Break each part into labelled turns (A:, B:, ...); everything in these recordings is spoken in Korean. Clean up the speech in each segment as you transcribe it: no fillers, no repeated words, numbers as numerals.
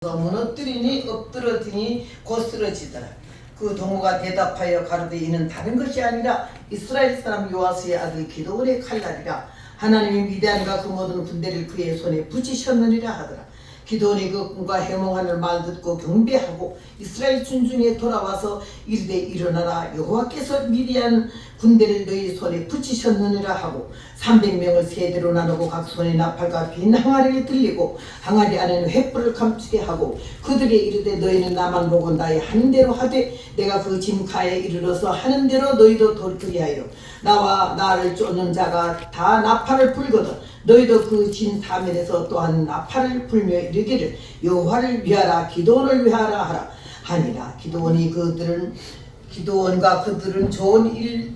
A: 무너뜨리니 엎드러지니 곧 쓰러지더라. 그 동무가 대답하여 가로되 이는 다른 것이 아니라 이스라엘 사람 요아스의 아들 기드온의 칼날이라. 하나님이 미디안과 그 모든 군대를 그의 손에 붙이셨느니라 하더라. 기드온이 그 꿈과 해몽하는 말 듣고 경배하고 이스라엘 군중에 돌아와서 이르되 일어나라, 여호와께서 미디안 군대를 너희 손에 붙이셨느니라 하고 300명을 세대로 나누고 각 손에 나팔과 빈 항아리를 들리고 항아리 안에는 횃불을 감추게 하고 그들이 이르되 너희는 나만 보고 나의 하는 대로 하되 내가 그 진카에 이르러서 하는 대로 너희도 그리하여 나와 나를 쫓는 자가 다 나팔을 불거든 너희도 그 진 사면에서 또한 나팔을 불며 이르기를 여호와를 위하라, 기드온을 위하라 하라 하니라. 기드온과 그들은 좋은 일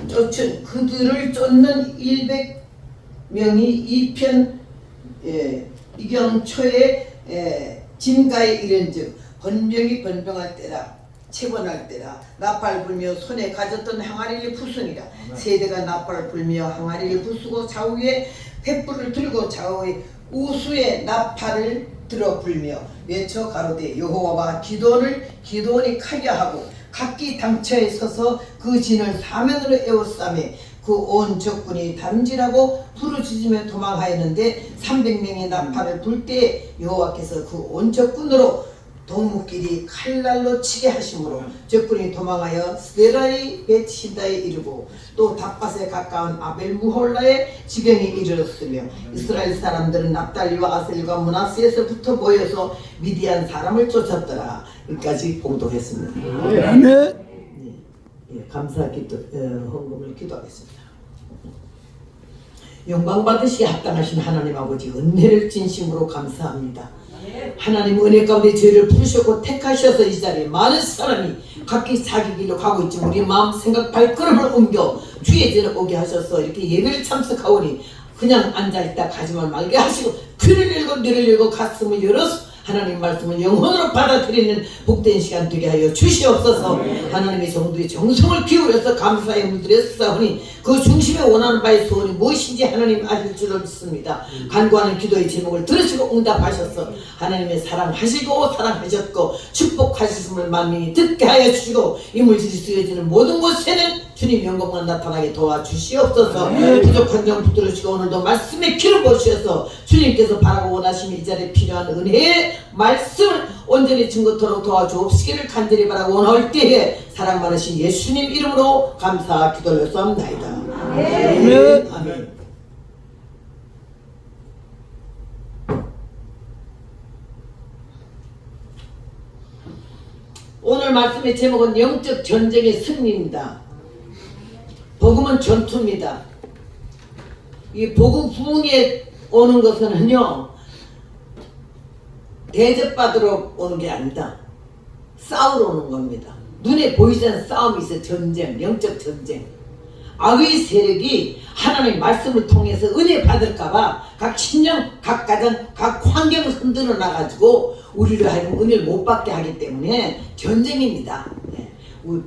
A: 쫓은 그들을 쫓는 100명이 이편 이경초에 진가에 이른즉 번병이 번병할 때라 채번할 때라 나팔 불며 손에 가졌던 항아리를 부수니라. 세대가 나팔을 불며 항아리를 부수고 좌우에 횃불을 들고 좌우에 우수에 나팔을 들어 불며 외쳐 가로되 여호와와 기드온이 칼려 하고 각기 당처에 서서 그 진을 사면으로 에워싸매 그 온 적군이 담질하고 부르짖으며 도망하였는데 300명의 나팔을 불 때 여호와께서 그 온 적군으로 동무끼리 칼날로 치게 하심으로 적군이 도망하여 스데라의 벳시다에 이르고 또 답밭에 가까운 아벨무홀라의 지경에 이르렀으며 이스라엘 사람들은 납달리와 아셀과 므낫세에서부터 모여서 미디안 사람을 쫓았더라. 여기까지 봉독했습니다.
B: 아멘.
A: 감사 기도 헌금을 기도하겠습니다. 영광 받으시기 합당하신 하나님 아버지 은혜를 진심으로 감사합니다. 하나님 은혜 가운데 저희를 부르셨고 택하셔서 이 자리에 많은 사람이 각기 자기 길로 가고 있지만 우리 마음 생각 발걸음을 옮겨 주의 전에 오게 하셔서 이렇게 예배를 참석하오니 그냥 앉아있다 가지만 말게 하시고 귀를 열고 뇌를 열고 가슴을 열어서 하나님 말씀을 영혼으로 받아들이는 복된 시간 되게 하여 주시옵소서. 하나님의 성도의 정성을 기울여서 감사의 물들였사오니 그 중심에 원하는 바의 소원이 무엇인지 하나님 아실 줄로 믿습니다. 간구하는 기도의 제목을 들으시고 응답하셔서 하나님의 사랑하시고 사랑하셨고 축복하셨음을 만민이 듣게 하여 주시고 이물질이 쓰여지는 모든 곳에는 주님 영광만 나타나게 도와주시옵소서. 부족한 점 붙들으시고 오늘도 말씀의 길을 보시어서 주님께서 바라고 원하시는 이 자리에 필요한 은혜의 말씀을 온전히 증거토록 도와주옵시기를 간절히 바라고 원할 때에 사랑 많으신 예수님 이름으로 감사 기도를 쏘옵나이다. 아멘. 아멘. 오늘 말씀의 제목은 영적 전쟁의 승리입니다. 복음은 전투입니다. 이 복음 부흥에 오는 것은요 대접받으러 오는 게 아니다. 싸우러 오는 겁니다. 눈에 보이지 않는 싸움이 있어요. 전쟁, 영적 전쟁. 악의 세력이 하나님의 말씀을 통해서 은혜 받을까봐 각 신령, 각 가정, 각 환경을 흔들어 놔가지고 우리를 하여금 은혜를 못 받게 하기 때문에 전쟁입니다.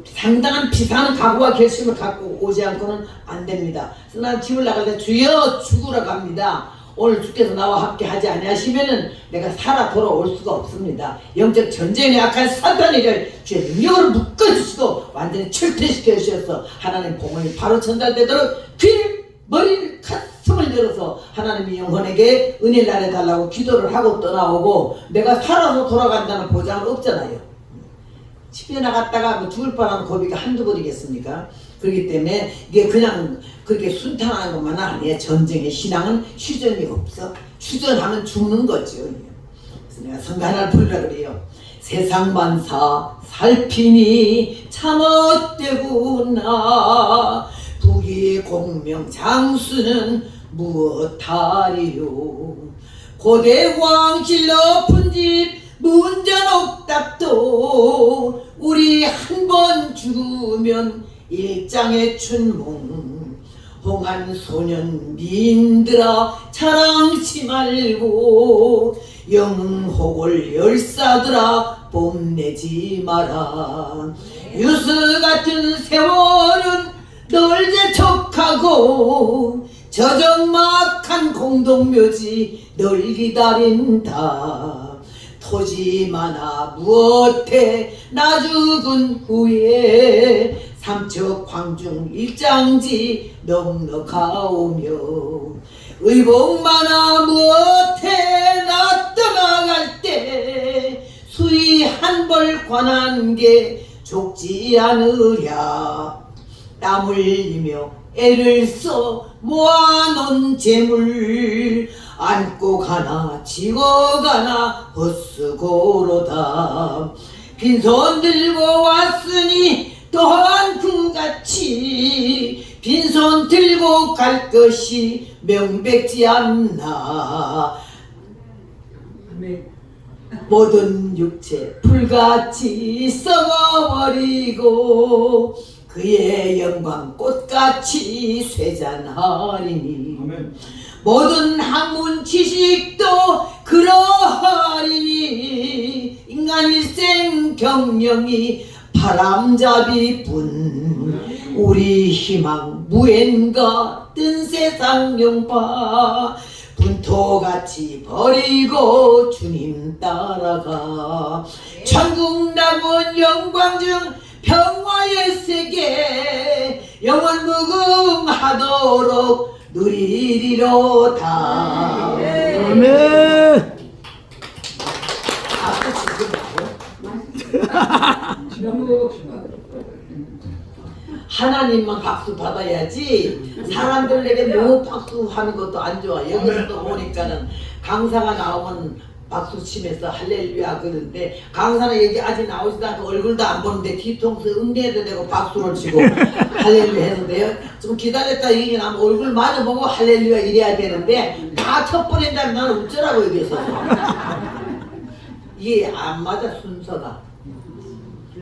A: 상당한 비상한 각오와 결심을 갖고 오지 않고는 안 됩니다. 그래서 난 집을 나갈 때 주여 죽으러 갑니다. 오늘 주께서 나와 함께 하지 아니하시면은 내가 살아 돌아올 수가 없습니다. 영적 전쟁에 약한 사탄이를 주의 능력으로 묶어주시고 완전히 철퇴시켜 주셔서 하나님 복음이 바로 전달되도록 귀를, 머리를, 가슴을 열어서 하나님이 영혼에게 은혜를 나눠달라고 기도를 하고 떠나오고 내가 살아서 돌아간다는 보장은 없잖아요. 집에 나갔다가 뭐 죽을 뻔한 고비가 한두 번이겠습니까? 그렇기 때문에 이게 그냥 그렇게 순탄한 것만 아니에요. 전쟁의 신앙은 휴전이 없어. 휴전하면 죽는 거죠. 그래서 내가 성가 하나를 부르라 그래요. 세상 만사 살피니 참헛되구나 부귀 공명 장수는 무엇하리요 고대 왕실 높은 집 문전옥답도 우리 한 번 죽으면 일장의 춘몽 홍한 소년 미인들아 자랑치 말고 영혹을 열사들아 뽐내지 마라 유수 같은 세월은 널 재촉하고 저정막한 공동묘지 널 기다린다 토지 많아 무엇해 나 죽은 후에 삼척 광중 일장지 넉넉하오며 의복 많아 무엇해 나 떠나갈 때 수위 한 벌 관한 게 족지 않으랴 땀 흘리며 애를 써 모아놓은 재물 안고 가나 지고 가나 헛수고로다 빈손 들고 왔으니 또한 군같이 빈손 들고 갈 것이 명백지 않나 모든 육체 불같이 썩어버리고 그의 영광 꽃같이 쇠잔하리니 모든 학문 지식도 그러하리니 인간 일생 경영이 바람잡이뿐 우리 희망 무엔가 뜬 세상 용파 분토같이 버리고 주님 따라가 천국 남은 영광 중 평화의 세계 영원 무궁하도록 누리리로다.
B: 아멘.
A: 하나님만 박수 받아야지 사람들에게 너무 박수하는 것도 안 좋아. 여기서도 보니까는 강사가 나오면 박수 치면서 할렐루야 그러는데 강사는 여기 아직 나오지도 않고 얼굴도 안 보는데 뒤통수 응대해도 되고 박수를 치고 할렐루야 해도 돼요. 좀 기다렸다 이게 나면 얼굴 마주보고 할렐루야 이래야 되는데 다 쳐버린다면 나는 어쩌라고 여기서 이게 안 맞아 순서가.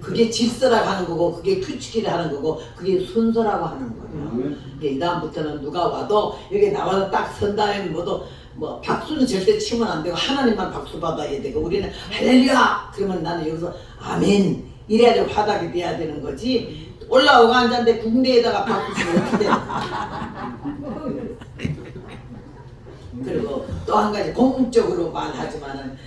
A: 그게 질서라고 하는 거고 그게 규칙이라 하는 거고 그게 순서라고 하는 거예요. 이 다음부터는 누가 와도 여기 나와서 딱 선 다음에 뭐 박수는 절대 치면 안 되고 하나님만 박수 받아야 되고 우리는 할렐루야 그러면 나는 여기서 아멘 이래야 될 화답이 돼야 되는 거지. 올라오고 앉았는데 군대에다가 박수 치면 어떻게 되나. 그리고 또 한 가지 공적으로 말하지만은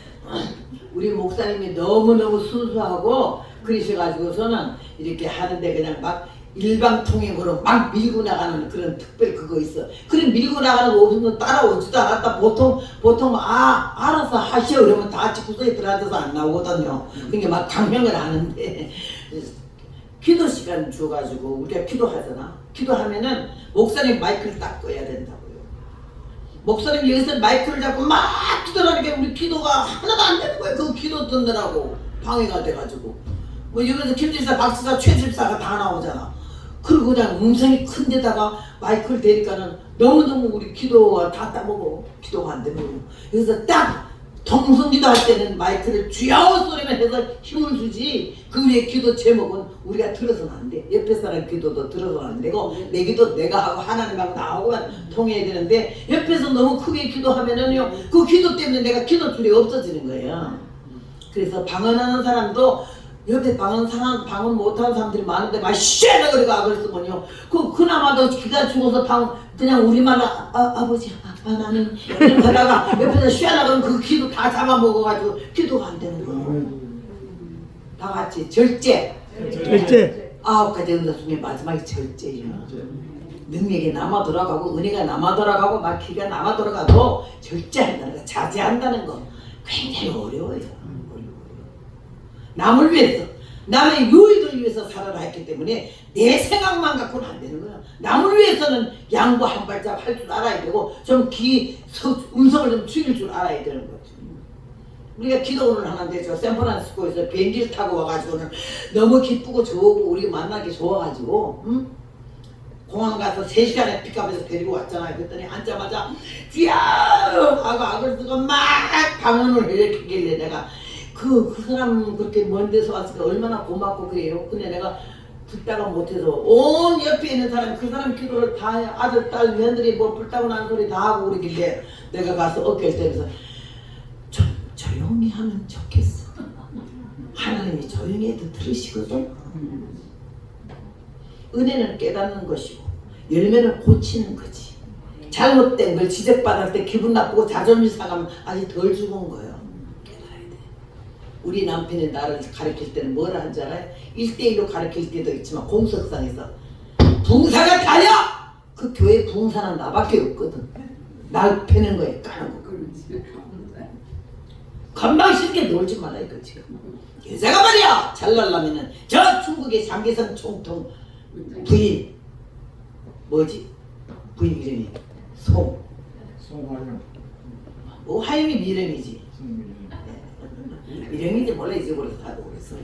A: 우리 목사님이 너무너무 순수하고 그러셔가지고서는 이렇게 하는데 그냥 막 일방통행으로 막 밀고 나가는 그런 특별 그거 있어. 그래 밀고 나가는 거 없으면 따라오지도 않았다. 보통 알아서 하시오 그러면 다 같이 구석에 들어앉아서 안 나오거든요. 그러니까 막 강명을 하는데 기도 시간 줘가지고 우리가 기도하잖아. 기도하면은 목사님 마이크를 딱 꺼야 된다고요. 목사님 여기서 마이크를 잡고 막 기도하는 게 우리 기도가 하나도 안 되는 거예요. 그 기도 듣느라고 방해가 돼가지고 뭐 여기서 김집사, 박집사, 최집사가 다 나오잖아. 그리고 그냥 음성이 큰 데다가 마이크를 대니까는 너무너무 우리 기도가 다 따먹어. 기도가 안 되면 여기서 딱 통성기도 할 때는 마이크를 쥐아웃 소리만 해서 힘을 주지 그 위에 기도 제목은 우리가 들어서는 안 돼. 옆에 사람 기도도 들어서는 안 되고 내 기도 내가 하고 하나님하고 나하고만 통해야 되는데 옆에서 너무 크게 기도하면은요 그 기도 때문에 내가 기도 줄이 없어지는 거예요. 그래서 방언하는 사람도 옆에 방언 못하는 사람들이 많은데 막 쉐나 그러고 악을 쓰면요 그나마도 기가 죽어서 그냥 우리만 아버지 나는 이렇게 하다가 옆에서 쉐나 그러면 그 기도 다 잡아먹어가지고 기도가 안 되는 거예요. 다 같이 절제 9가지 은사 중에 마지막이 절제예요. 능력이 남아 돌아가고 은혜가 남아 돌아가고 막기가 남아 돌아가도 절제한다는 거 자제한다는 거 굉장히 어려워요. 남을 위해서 남의 유익을 위해서 살아라 했기 때문에 내 생각만 갖고는 안 되는 거야. 남을 위해서는 양보 한 발짝 할 줄 알아야 되고 좀 음성을 좀 죽일 줄 알아야 되는 거지. 우리가 기도를 하는데 저 샌프란시스코에서 비행기를 타고 와가지고는 너무 기쁘고 좋고 우리 만나기 좋아가지고 공항 가서 3시간에 픽업해서 데리고 왔잖아요. 그랬더니 앉자마자 쥐야 하고 악을 쓰고 막 방언을 일으키길래 내가 그 사람 그렇게 먼 데서 왔으니까 얼마나 고맙고 그래요. 근데 내가 듣다가 못해서 온 옆에 있는 사람이 그 사람 기도를 다 해. 아들, 딸, 며느리 뭐 불타고 나는 소리 다 하고 그러길래 내가 가서 어깨를 때려서 좀 조용히 하면 좋겠어. 하나님이 조용히 해도 들으시거든. 은혜는 깨닫는 것이고 열매는 고치는 거지. 잘못된 걸 지적받을 때 기분 나쁘고 자존심 상하면 아직 덜 죽은 거예요. 깨달아야 돼. 우리 남편이 나를 가르칠 때는 뭐라 하는 줄 알아요? 1대1로 가르칠 때도 있지만 공석상에서 붕사가 달려! 그 교회 붕사는 나밖에 없거든. 날 패는 거에 까는 거. 건방지게 놀지 마라 이거지. 여자가 말이야 잘날라면은 저 중국의 장기성 총통 부인 뭐지? 부인 이름이
B: 송화영.
A: 화영이 미령이지. 미령인지 몰라 잊어버려서 다고 그랬어.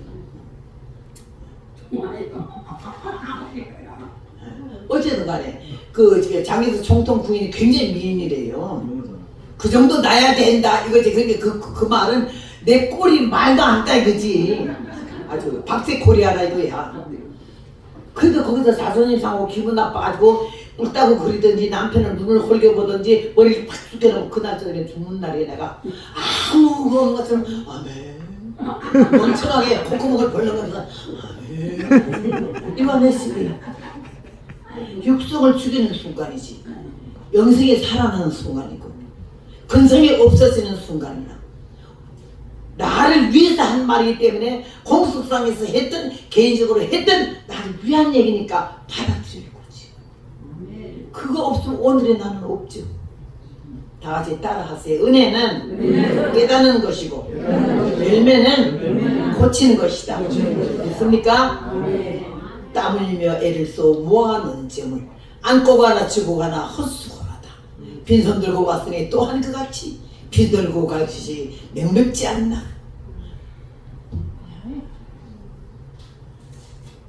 A: 어쨌든 간에 그 장기성 총통 부인이 굉장히 미인이래요. 그 정도 나야 된다 이거지. 그러니까 그 말은 내 꼴이 말도 안 다 이거지. 아주 박색 코리아라 이거야. 그래도 거기서 자존심 상하고 기분 나빠가지고 울다고 그러든지 남편은 눈을 홀겨보든지 머리를 팍 숙여놓고 그날 저녁에 죽는 날에 내가 아무 그런 것처럼 아멘 멍청하게 콧구멍을 벌렁거려서 아멘 이거 내 시비. 육성을 죽이는 순간이지. 영생이 살아나는 순간이고 근성이 없어지는 순간이야. 나를 위해서 한 말이기 때문에 공식상에서 했든 개인적으로 했든 나를 위한 얘기니까 받아들일 거지. 그거 없으면 오늘의 나는 없죠. 다 같이 따라하세요. 은혜는 깨닫는 것이고 열매는 고치는 것이다. 됐습니까? 땀 흘리며 애를 써 모아놓은 점을 안고 가나 주고 가나 헛수고하다. 빈손 들고 왔으니 또한 그같이 비 들고 가듯이 명백지 않나.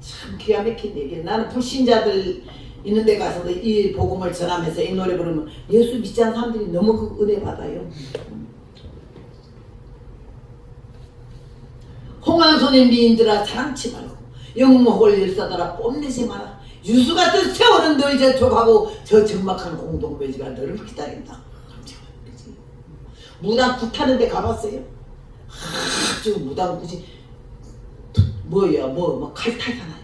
A: 참 기가 막힌 얘기야. 나는 불신자들 있는 데 가서도 이 복음을 전하면서 이 노래 부르면 예수 믿지 않는 사람들이 너무 그 은혜 받아요. 홍한손의 미인들아 사랑치 말고 영목을 일사더라 뽐내지 마라. 유수 같은 세월은 너희 저촉하고 저 적막한 공동묘지가 너를 기다린다. 무당 굿하는 데 가봤어요? 아주 무당 굿이 뭐야 뭐 칼탈잖아요.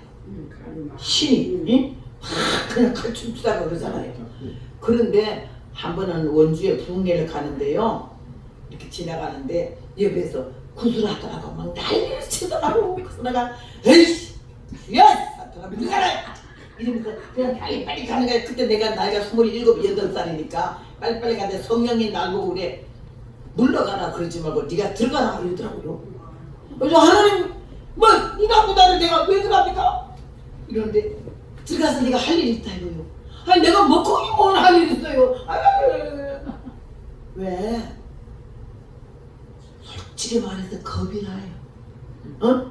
A: 신이 응? 그냥 칼춤 추다가 그러잖아요. 그런데 한 번은 원주에 부흥회를 가는데요. 이렇게 지나가는데 옆에서 구슬 하더라고 막 난리를 치더라고. 그래서 내가 에이씨 야 사탄아 물러가라 이러면서 그냥 빨리빨리 가는 거야. 그때 내가 나이가 27, 8살이니까 빨리빨리 가는데 성령이 날 보고 그래 물러가라 그러지 말고 네가 들어가라 이러더라고요. 그래서 하나님 뭐 네가 보다는 내가 왜 그럽니까? 이러는데 들어가서 네가 할 일이 있다 이거요. 아니 내가 뭐 거기 뭘 할 일 있어요. 왜? 솔직히 말해서 겁이 나요. 어?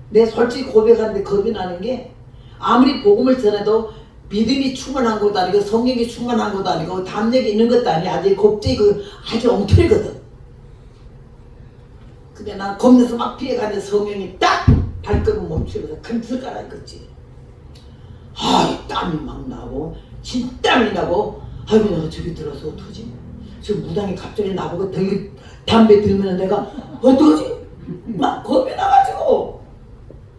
A: 내 솔직히 고백하는데 겁이 나는 게 아무리 복음을 전해도 믿음이 충만한 것도 아니고 성령이 충만한 것도 아니고 담력이 있는 것도 아니야. 아주 겁쟁이 아주 엉터리거든. 근데 난 겁내서 막 피해가는데 성령이 딱 발걸음 멈추면서 큰술 가라 이거지. 땀이 막 나고 진땀이 나고 아이고 내가 저기 들어서 어떡하지? 저 무당이 갑자기 나보고 담배 들면 내가 어떡하지? 막 겁이 나가지고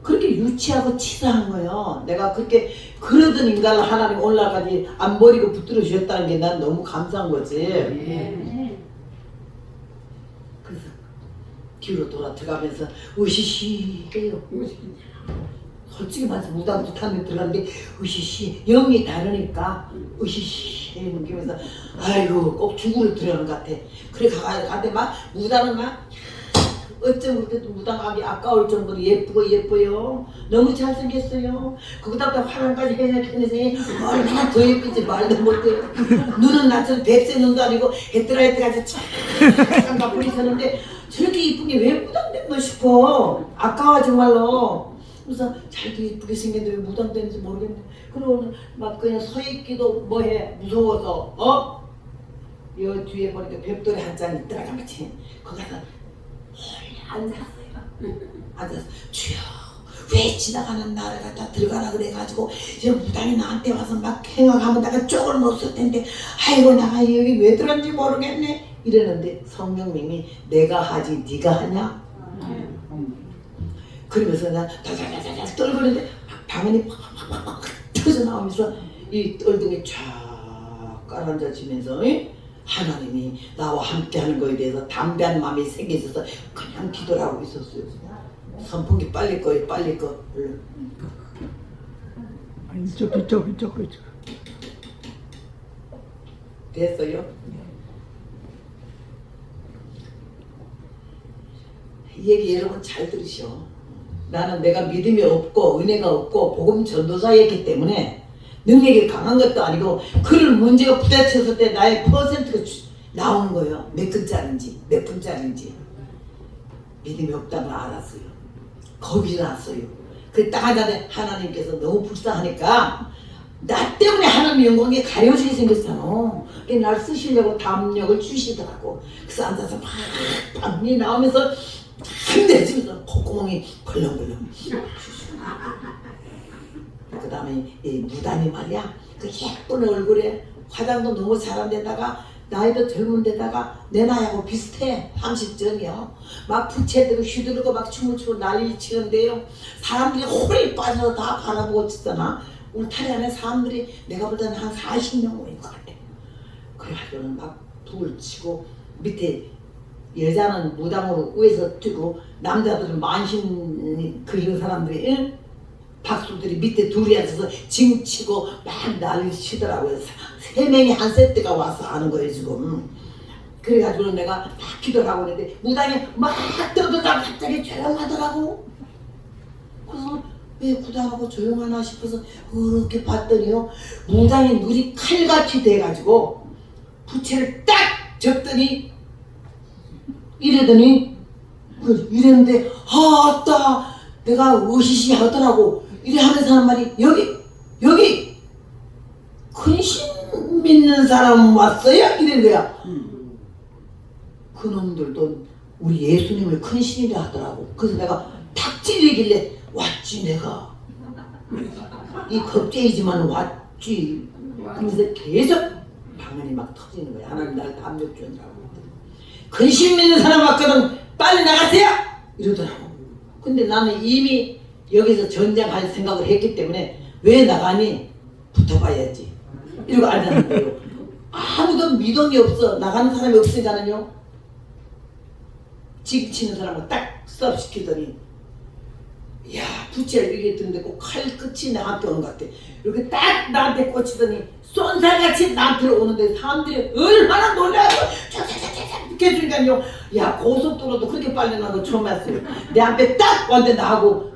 A: 그렇게 유치하고 치사한 거예요. 내가 그렇게 그러던 인간을 하나님 오늘날까지 안 버리고 붙들어 주셨다는 게 난 너무 감사한 거지. 그래서 뒤로 돌아 들어가면서 으시시 해요. 솔직히 말해서 무당 부탄에 들어갔는데 으시시 영이 다르니까 으시시 해면서 아이고 꼭 죽으러 들어가는 것 같아. 그래 가는데 막 무당은 막 어쩜 그렇게 무당하기 아까울 정도로 예쁘고 예뻐요. 너무 잘생겼어요. 거기다가 화장까지 해내서 얼마나 더 예쁘지 말도 못해요. 눈은 나처럼 백세 눈도 아니고 헤뜨라헤뜨같이 쫙 막고 있었는데 저렇게 이쁜 게 왜 무당됐나 싶어. 아까워 정말로. 그래서 잘도 이쁘게 생겼는데 왜 무당됐는지 모르겠네. 그리고 막 그냥 서 있기도 뭐해 무서워서 여 뒤에 보니까 벽돌에 한 장 있더라 같이. 거기 가서 앉았어요. 앉아서 주여 왜 지나가는 나를 갖다 들어가라 그래가지고 저 무당이 나한테 와서 막 행악하면 내가 쪽을 못 쓸 텐데 아이고 내가 여기 왜 들었는지 모르겠네 이러는데 성령님이 내가 하지 네가 하냐? 그러면서 나 다다다다다 떨거리는데 방언이 팍팍팍 터져 나오면서 이 얼등에 쫙 깔아앉아지면서 하나님이 나와 함께하는 거에 대해서 담대한 마음이 생겨져서 그냥 기도를 하고 있었어요. 선풍기 빨리 꺼요, 빨리 꺼. 얼른.
B: 이쪽.
A: 됐어요? 이 얘기 여러분 잘 들으셔. 나는 내가 믿음이 없고 은혜가 없고 복음 전도사였기 때문에 능력이 강한 것도 아니고 그를 문제가 부딪혔을 때 나의 퍼센트가 나오는 거예요. 몇 근짜리인지 몇 분짜리인지. 믿음이 없다는 걸 알았어요. 겁이 났어요. 그 딱 하는데 하나님께서 너무 불쌍하니까 나 때문에 하나님 영광에 가려지게 생겼잖아. 날 쓰시려고 담력을 주시더라고. 그래서 앉아서 막 밤이 나오면서 힘내지면서 콧구멍이 벌렁벌렁. 그 다음에 이 무당이 말이야, 그 예쁜 얼굴에 화장도 너무 잘한 데다가 나이도 젊은 데다가 내 나이하고 비슷해. 30전이요. 막 부채들고 휘두르고 막 춤을 추고 난리 치는데요. 사람들이 홀에 빠져서 다 바라보고 있잖아. 울타리 안에 사람들이 내가 볼 때는 한 40명 모인 것 같아. 그래가지고는 막 북을 치고 밑에 여자는 무당으로 위에서 뛰고 남자들은 만신 그리는 사람들이 응? 박수들이 밑에 둘이 앉아서 징치고 막 난리 치더라고요. 3명이 한 세트가 와서 하는 거예요 지금. 그래가지고는 내가 막 기도를 하고 있는데 무당이 막 떠들다가 갑자기 조용하더라고. 그래서 왜 무당하고 조용하나 싶어서 이렇게 봤더니요, 무당이 눈이 칼같이 돼가지고 부채를 딱 졌더니 이랬는데 아따 내가 으시시 하더라고. 이래 하면서 하는 말이 여기 근심 믿는 사람 왔어요? 이런 거야. 그놈들도 우리 예수님을 근심이라 하더라고. 그래서 내가 탁 찔리길래 왔지 내가. 이 겁쟁이지만 왔지. 그러면서 계속 방언이 막 터지는 거야. 하나님 나를 담력 주는다고. 근심 믿는 사람 왔거든. 빨리 나가세요! 이러더라고. 근데 나는 이미 여기서 전쟁할 생각을 했기 때문에 왜 나가니? 붙어봐야지. 이러고 앉았는 거예요. 아무도 믿음이 없어. 나가는 사람이 없으니까는요. 지치는 사람을 딱 스톱시키더니 야 부채를 이렇게 드는데 꼭 칼 끝이 나한테 오는 것 같아. 이렇게 딱 나한테 꽂히더니 쏜살같이 나한테 오는데 사람들이 얼마나 놀라요. 쫙쫙쫙쫙 이렇게 해주니까요. 야 고속도로도 그렇게 빨리 나는 거 처음 봤어요. 내 앞에 딱 왔는데 나하고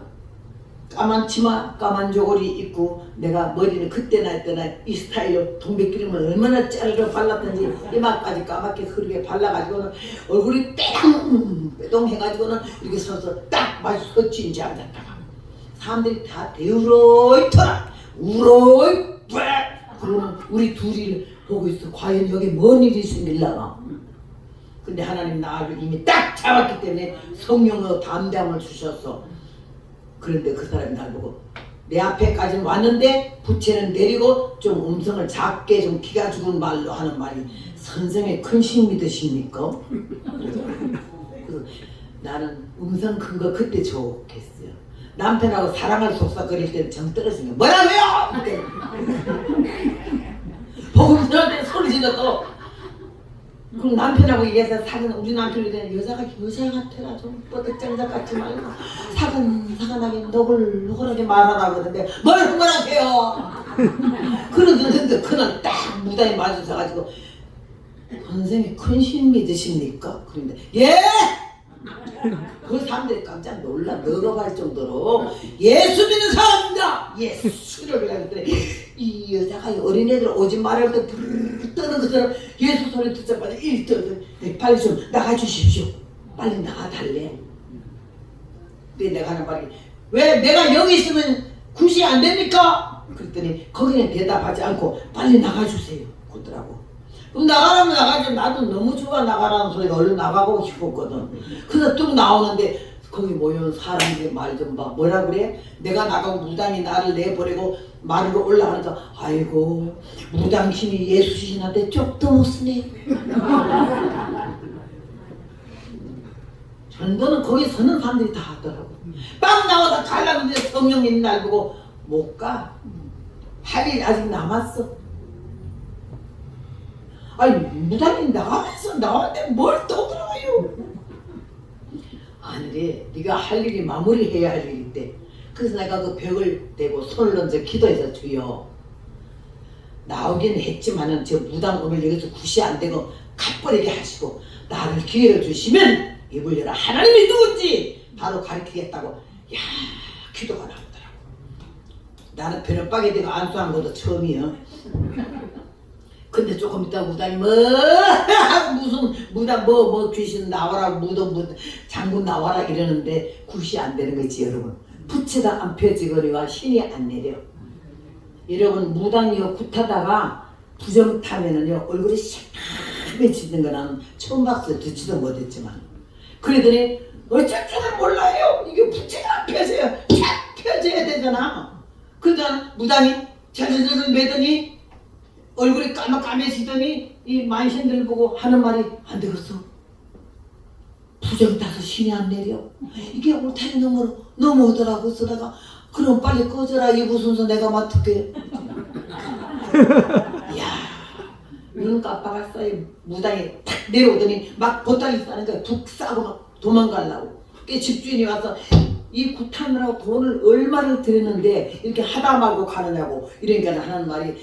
A: 까만 치마 까만 저고리 입고 내가 머리는 그때나 했더나 이 스타일로 동백기름을 얼마나 짜르르 발랐던지 이마까지 까맣게 흐르게 발라가지고는 얼굴이 빼동 해가지고는 이렇게 서서 딱 마치 서치 이제 앉았다가 사람들이 다 대우로이터라 우로이 빡 그러면 우리 둘이 보고 있어. 과연 여기 뭔 일이 있으려나. 근데 하나님 나를 이미 딱 잡았기 때문에 성령의 담대함을 주셨어. 그런데 그 사람이 날 보고 내 앞에까지 왔는데 부채는 내리고 좀 음성을 작게 좀 기가 죽은 말로 하는 말이 선생의 큰신 믿으십니까? 그래서 나는 음성 큰 거 그때 좋겠어요. 남편하고 사랑을 속삭거릴 때는 정 떨어지는 거 뭐라고요? 이렇게 복음들한테 소리 질러도 그럼 남편하고 얘기해서 우리 남편이 여자가 여자 같아라 좀 뻗득장작 같지 말고 사근사근하게 노골노골하게 말하라 그러는데 뭘 흥분하세요. 그러는데 그날 딱 무당이 맞으셔가지고 선생님 큰신 믿으십니까? 그런데 예! 그 사람들이 깜짝 놀라 늘어갈 정도로 예수 믿는 사람입니다. 예수를 그랬더니 이 여자가 어린애들 오지 말할 때 부르르 떠는 것처럼 예수 소리 듣자마자 일떠는 빨리 좀 나가주십시오. 빨리 나가달래. 근데 내가 하는 말이 왜 내가 여기 있으면 굿이 안 됩니까? 그랬더니 거기는 대답하지 않고 빨리 나가주세요. 그러더라고. 그럼 나가라면 나가지. 나도 너무 좋아 나가라는 소리가 얼른 나가고 싶었거든. 그래서 뚝 나오는데 거기 모여온 사람들이 말 좀 봐. 뭐라 그래? 내가 나가고 무당이 나를 내버리고 말으로 올라가니까 아이고 무당 힘이 예수 신한테 쪽도 못 쓰네. 전도는 거기 서는 사람들이 다 하더라고. 빵 나와서 가려는데 성령님 날 보고 못 가. 할 일 아직 남았어. 아니 무당이 나와서 나왔는데 뭘 떠들어요? 하늘에 네가 할 일이 마무리해야 할 일이 있대. 그래서 내가 그 벽을 대고 손을 얹어 기도해서 주여 나오긴 했지만은 저 무당금을 여기서 굿이 안 되고 갚버리게 하시고 나를 기회를 주시면 입을 열어 하나님이 누군지 바로 가르치겠다고 야 기도가 나오더라고. 나는 변호박에 대고 안수한 것도 처음이요. 근데 조금 있다 무당이 무슨 무당 뭐 귀신 나와라 무덤 장군 나와라 이러는데 굿이 안 되는 거지 여러분. 부채가 안 펴지거니와 신이 안 내려. 여러분 무당이요 굿하다가 부정 타면은요 얼굴이 시커매지는 거 나는 처음 봤어요. 듣지도 못했지만. 그러더니 어쩔 줄을 몰라요. 이게 부채가 안 펴져요. 쫙 펴져야 되잖아. 그러니까 무당이 자주저주 매더니 얼굴이 까매지더니 이 만신들 보고 하는 말이 안 되겠어. 부정 타서 신이 안 내려. 이게 울타리 너머로 넘어오더라고. 쓰다가 그럼 빨리 꺼져라. 이 무슨소 내가 맡을게. 이야 눈 깜빡했어요. 무당이 탁 내려오더니 막 보따리 싸는 거야. 북 싸고 막 도망가려고. 그 집주인이 와서 이 굿하느라고 돈을 얼마를 들였는데 이렇게 하다 말고 가느냐고. 이러니까 하는 말이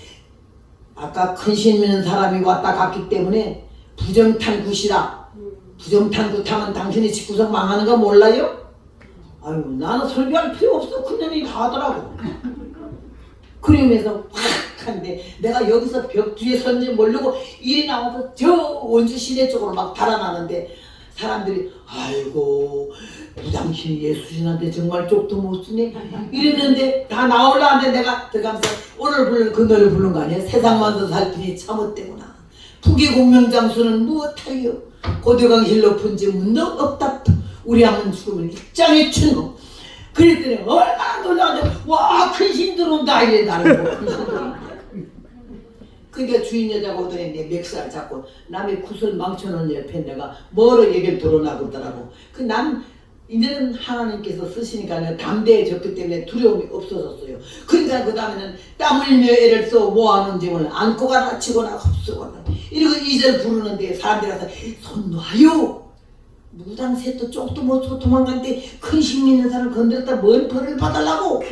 A: 아까 큰신 믿는 사람이 왔다 갔기 때문에 부정탄 굿이라. 부정탄 굿하면 당신이 집구석 망하는 거 몰라요? 아유 나는 설교할 필요 없어. 그년이 다 하더라고. 그러면서 확 한데 내가 여기서 벽 뒤에 선지 모르고 일이 나와서 저 원주 시내 쪽으로 막 달아나는데 사람들이 아이고 무당신이 예수신한테 정말 쪽도 못 쓰네 이랬는데 다 나올라 하는데 내가 들어가면서 오늘 부른 그 노래 부른 거 아니야? 세상만도 살피니 참었대구나. 부귀 공명장수는 무엇하여 고대강실 높은 지 문도 없다. 우리 아문 죽음을 입장에 추노. 그랬더니 얼마나 놀라가지고 와 큰신 들어온다 이래 나를 보고 큰신 들어온다. 그러니까 주인 여자가 오더니 내 멱살 잡고 남의 굿을 망쳐놓은 옆에 내가 뭐로 얘기를 들어오나 그러더라고. 난 이제는 하나님께서 쓰시니까 내가 담대해졌기 때문에 두려움이 없어졌어요. 그러니까 그 다음에는 땀 흘며 애를 써 뭐하는지 몰라. 안고 가나 치거나 흡수거나 이러고 2절 부르는데 사람들이 와서 손 놔요. 무당 셋도 쪽도 못 쓰고 도망갔는데 큰심 있는 사람 건드렸다 뭔 벌을 받으려고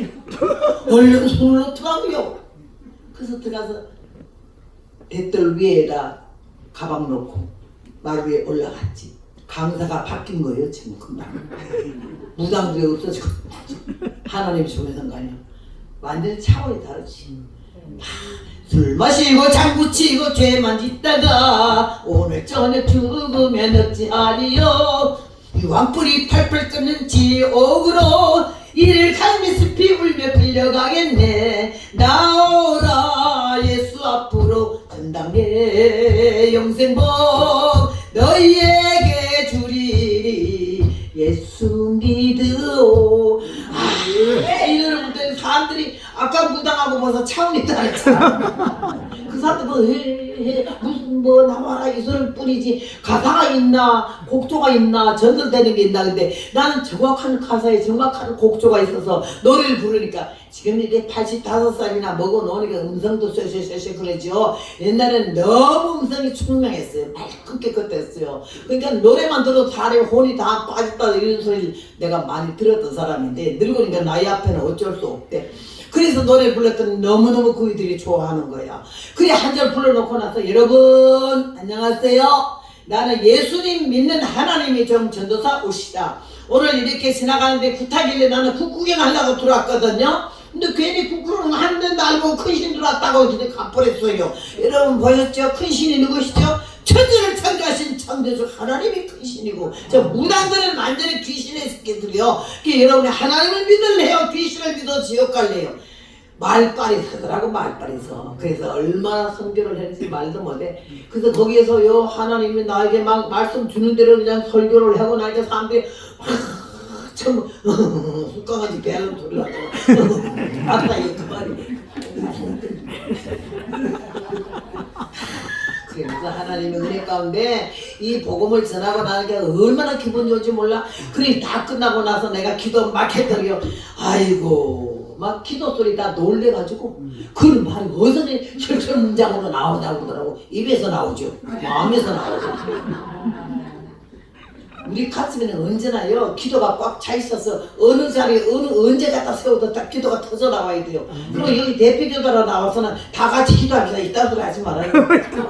A: 얼른 손을 놓더라고요. 그래서 들어가서 대떨 위에다 가방 놓고 말 위에 올라갔지. 강사가 바뀐 거예요 지금 금방. 무당들이 없어지고 하나님 주면서 거 아니야. 완전히 차원이 다르지. 술 마시고 장구 치고 죄만 짓다가 오늘 저녁 죽으면 어찌하리요. 유황불이 팔팔 끓는 지옥으로 이를 갈미스피 울며 끌려가겠네. 나오라 예수 앞으로 전당에 영생복 너희에게 주리리 예수 믿으오. 이러는 분들 사람들이 아까 무당하고 벌써 차원이 다르잖아. 그 사람들 무슨 나와라 이 소리를 뿐이지 가사가 있나 곡조가 있나 전설되는 게 있나. 근데 나는 정확한 가사에 정확한 곡조가 있어서 노래를 부르니까 지금 이제 85살이나 먹어놓으니까 음성도 쇠쇠쇠쇠 그러죠. 옛날에는 너무 음성이 총명했어요. 맑고 깨끗했어요. 그러니까 노래만 들어도 사람의 혼이 다 빠졌다 이런 소리를 내가 많이 들었던 사람인데 늙으니까 나이 앞에는 어쩔 수 없대. 그래서 노래 불렀더니 너무너무 그이들이 좋아하는 거야. 그래 한 절 불러놓고 나서 여러분 안녕하세요. 나는 예수님 믿는 하나님이 전도사 오시다. 오늘 이렇게 지나가는데 굿하길래 나는 굿 구경하려고 들어왔거든요. 근데 괜히 굿구는 하는데 알고 큰신 들어왔다고 이제 가버렸어요. 여러분 보셨죠? 큰신이 누구시죠? 천지를 창조하신 창조주 하나님이 큰신이고 저 무당들은 완전히 귀신의 새끼들이요. 여러분이 하나님을 믿을래요? 귀신을 믿어 지옥 갈래요? 말빨이 서더라고 말빨이서. 그래서 얼마나 선교를 했는지 말도 못해. 그래서 거기에서요 하나님이 나에게 막 말씀 주는 대로 그냥 설교를 하고 나니까 사람들이 참 숟가락이 배는 소리 나더라. 아까 이거 그만이. 그래서 하나님의 은혜 가운데 이 복음을 전하고 나니까 얼마나 기분 좋을지 몰라. 그래 다 끝나고 나서 내가 기도 막 했더니요. 아이고 막 기도 소리 다 놀래가지고 그런 말이 어디서 철철 문장으로 나오냐고 그러더라고. 입에서 나오죠. 마음에서 나오죠. 우리 가슴에는 언제나요 기도가 꽉 차 있어서 어느 자리에 언제 갖다 세워도 딱 기도가 터져 나와야 돼요. 그리고 여기 대표교도로 나와서는 다 같이 기도합시다 이딴 소리 하지 말아요.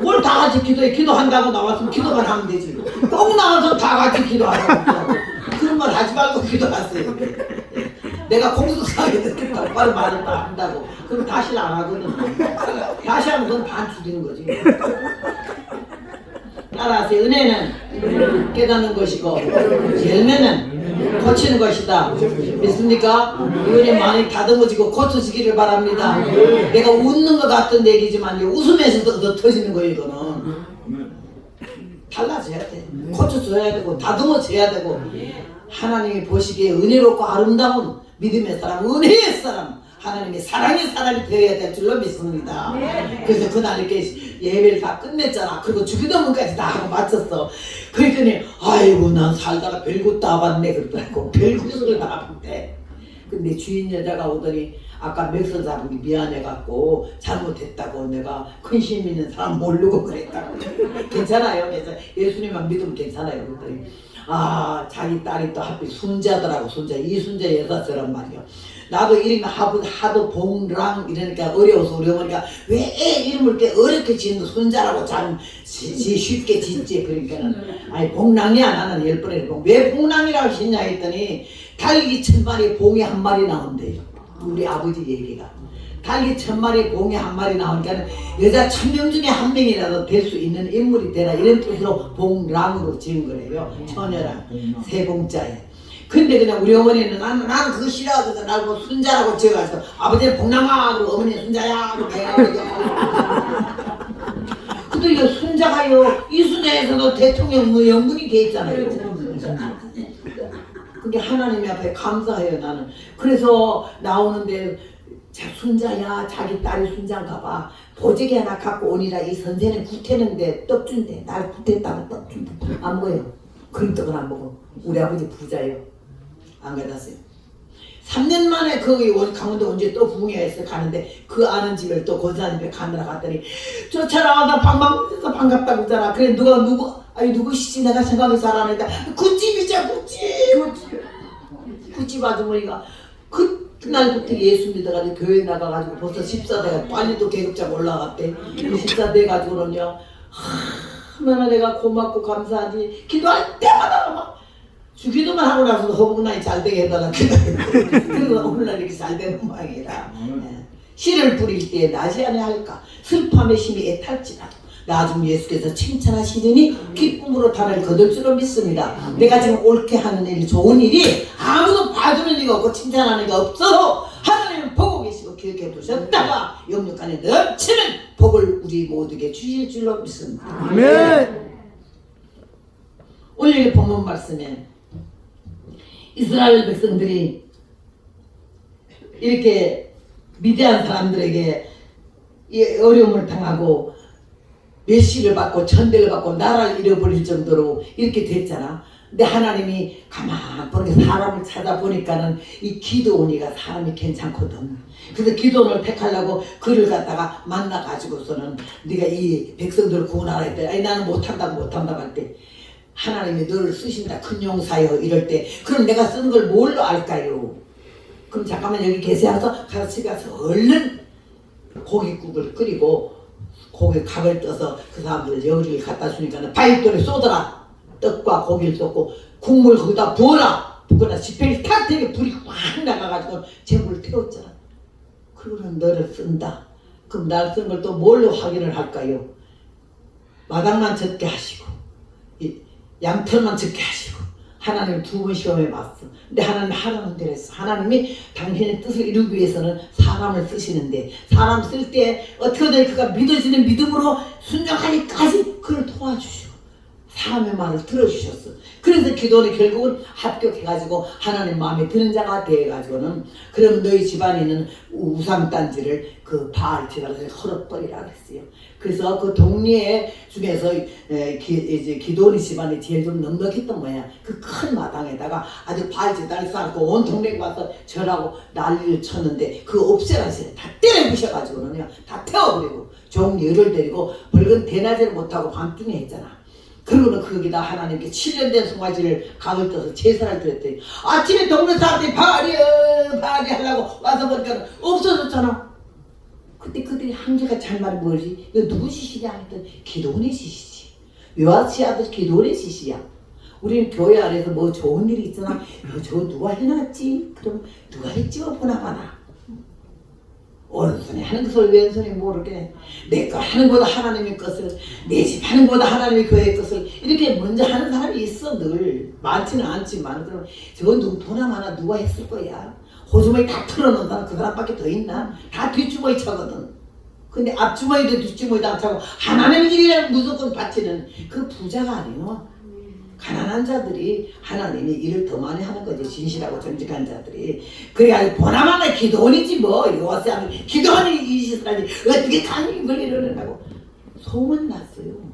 A: 뭘 다 같이 기도한다고 나왔으면 기도만 하면 되지. 꼭 나와서 다 같이 기도하라고 그런 말 하지 말고 기도하세요. 내가 공수상에 듣겠다고 바로 말을 다 한다고 그럼 다시는 안 하거든. 다시 하면 그건 반 줄이는 거지. 따라하세요. 은혜는 깨닫는 것이고 열매는 고치는 것이다. 믿습니까? 이 은혜 많이 다듬어지고 고쳐지기를 바랍니다. 내가 웃는 것 같은 얘기지만 웃으면서도 더 터지는 거예요. 이거는 달라져야 돼. 고쳐줘야 되고 다듬어져야 되고 하나님이 보시기에 은혜롭고 아름다운 믿음의 사람, 은혜의 사람, 하나님의 사랑의 사람이 되어야 될 줄로 믿습니다. 그래서 그날 이렇게 예배를 다 끝냈잖아. 그리고 주기도문까지 다 하고 마쳤어. 그랬더니 아이고 난 살다가 별것도 다 봤네 그러더라고. 별것을 다 봤대. 근데 주인 여자가 오더니 아까 맥설 잡은 게 미안해갖고 잘못했다고 내가 근심 있는 사람 모르고 그랬다고. 괜찮아요. 그래서 예수님만 믿으면 괜찮아요. 그랬더니 아 자기 딸이 또 하필 순자더라고. 순자 이순자 여자처럼 말이야. 나도 이름이 하도 봉랑 이러니까 어려워서 어려우니까 왜 애 이름을 이렇게 어렵게 짓는 순자라고 참 쉽게 짓지. 그러니까는 아니 봉랑이야 나는 10번에 왜 봉랑이라고 짓냐 했더니 달기 1000마리 봉이 1마리 나온대요. 우리 아버지 얘기가 달기 1000마리 봉이 1마리 나오니까 여자 1000명 중에 1명이라도 될 수 있는 인물이 되라 이런 뜻으로 봉랑으로 지은 거래요. 처녀랑 세 봉자에. 근데 그냥 우리 어머니는 나는 그거 싫어하거든. 나를 순자라고 지어가지고 아버지는 봉남아 그러고 어머니는 순자야 그러고 근데 이거 순자가요 이순자에서도 대통령 뭐 연분이 돼 있잖아요. 그게 하나님 앞에 감사해요 나는. 그래서 나오는데 자 순자야 자기 딸이 순자인가 봐. 보재기 하나 갖고 오니라 이 선생은 구태는데 떡 준대. 날 구태다고 떡 준대. 안 먹어요. 그런 떡은 안 먹어. 우리 아버지 부자예요. 안 가졌어요. 3년 만에 거기 강원도 언제 또 부흥회에서 가는데 그 아는 집을 또 권사님 집에 가느라 갔더니 쫓아나와서 방방에서 반갑다고 했잖아. 그래 누구시지 내가 생각이 잘 안 했다. 굿집이자 굿집 아주머니가 그날부터 예수 믿어가지고 교회 나가가지고 벌써 14대가 빨리 또 계급장 올라갔대. 14대 가지고는요 얼마나 내가 고맙고 감사하지. 기도할 때마다 막 주기도만 하고 나서도 허벅나이 잘 되게 해달라 그래서 오늘날 이렇게 잘 되는 모양이라. 씨를 뿌릴 때 나지 아니 할까 슬픔의 힘이 애탈지라도 나중 예수께서 칭찬하시더니 기쁨으로 달을 거둘 줄로 믿습니다. 내가 지금 옳게 하는 일이 좋은 일이 아무도 봐주는 이가 없고 칭찬하는 이가 없어도 하나님은 보고 계시고 기억해 두셨다가 영육간에 넘치는 복을 우리 모두에게 주실 줄로 믿습니다.
B: 아멘.
A: 오늘 본문 말씀에 이스라엘 백성들이 이렇게 미디안 사람들에게 이 어려움을 당하고 멸시를 받고 천대를 받고 나라를 잃어버릴 정도로 이렇게 됐잖아. 근데 하나님이 가만 보니까 사람을 찾아보니까는 이 기도원이가 사람이 괜찮거든. 그래서 기도원을 택하려고 그를 갖다가 만나가지고서는 네가 이 백성들을 구원하라 했더니 아니 나는 못한다고 할 때 하나님이 너를 쓰신다 큰 용사여 이럴 때 그럼 내가 쓰는 걸 뭘로 알까요? 그럼 잠깐만 여기 계세요. 가서 집에 가서 얼른 고깃국을 끓이고 고기 각을 떠서 그 사람들 여기를 갖다 주니까 바위돌에 쏟아라. 떡과 고기를 쏟고 국물 거기다 부어라. 붓거나 지팡이 탁 되게 불이 확 나가가지고 재물을 태웠잖아. 그러면 너를 쓴다. 그럼 날 쓴 걸 또 뭘로 확인을 할까요? 마당만 젖게 하시고 양털만 젖게 하시고 하나님 2번 시험해 봤어. 근데 하나님 하라는 대로 했어. 하나님이 당신의 뜻을 이루기 위해서는 사람을 쓰시는데 사람 쓸 때 어떻게든 그가 믿어지는 믿음으로 순종하기까지 그를 도와주시고 사람의 말을 들어주셨어. 그래서 기도원이 결국은 합격해가지고 하나님 마음에 드는 자가 돼가지고는 그럼 너희 집안에는 우상단지를 그 바알 제단을 헐어버리라 그랬어요. 그래서 그 동네 중에서 이제 기도원이 집안이 제일 좀 넉넉했던 거야. 그 큰 마당에다가 아주 바알 제단을 쌓고 온 동네가 와서 절하고 난리를 쳤는데 그 없애라세요. 다 때려 부셔가지고는요. 다 태워버리고 종 열을 데리고 벌금 대낮에를 못하고 밤중에 했잖아. 그러고는 거기다 하나님께 7년 된 송아지를 각을 떠서 제사를 드렸더니 아침에 동네 사람들이 바리 하려고 와서 보니까 없어졌잖아. 그때 그들이 한개가 잘 말이 뭐지? 이거 누구 짓이냐 했더니 기도원의 짓이지. 요아스의 아들 기도원의 짓이야. 우리는 교회 안에서 뭐 좋은 일이 있잖아. 저거 누가 해놨지? 그럼 누가 했지? 보나마나. 오른손이 하는 것을 왼손이 모르게 내 거 하는 것보다 하나님의 것을 내 집 하는 것보다 하나님의 교회의 것을 이렇게 먼저 하는 사람이 있어. 늘 많지는 않지만 그럼 저건 누구 보나마나 누가 했을 거야. 호주머니 다 털어놓은 사람 그 사람밖에 더 있나? 다 뒷주머니 차거든. 근데 앞주머니도 뒷주머니도 안 차고 하나님의 일이라는 무조건 바치는 그 부자가 아니요. 가난한 자들이 하나님이 일을 더 많이 하는 거지. 진실하고 정직한 자들이. 그래야 보나마나 기도원이지 뭐. 요새 하면 기도원이 이 짓을 어떻게 감히 이걸 이러느냐고 소문났어요.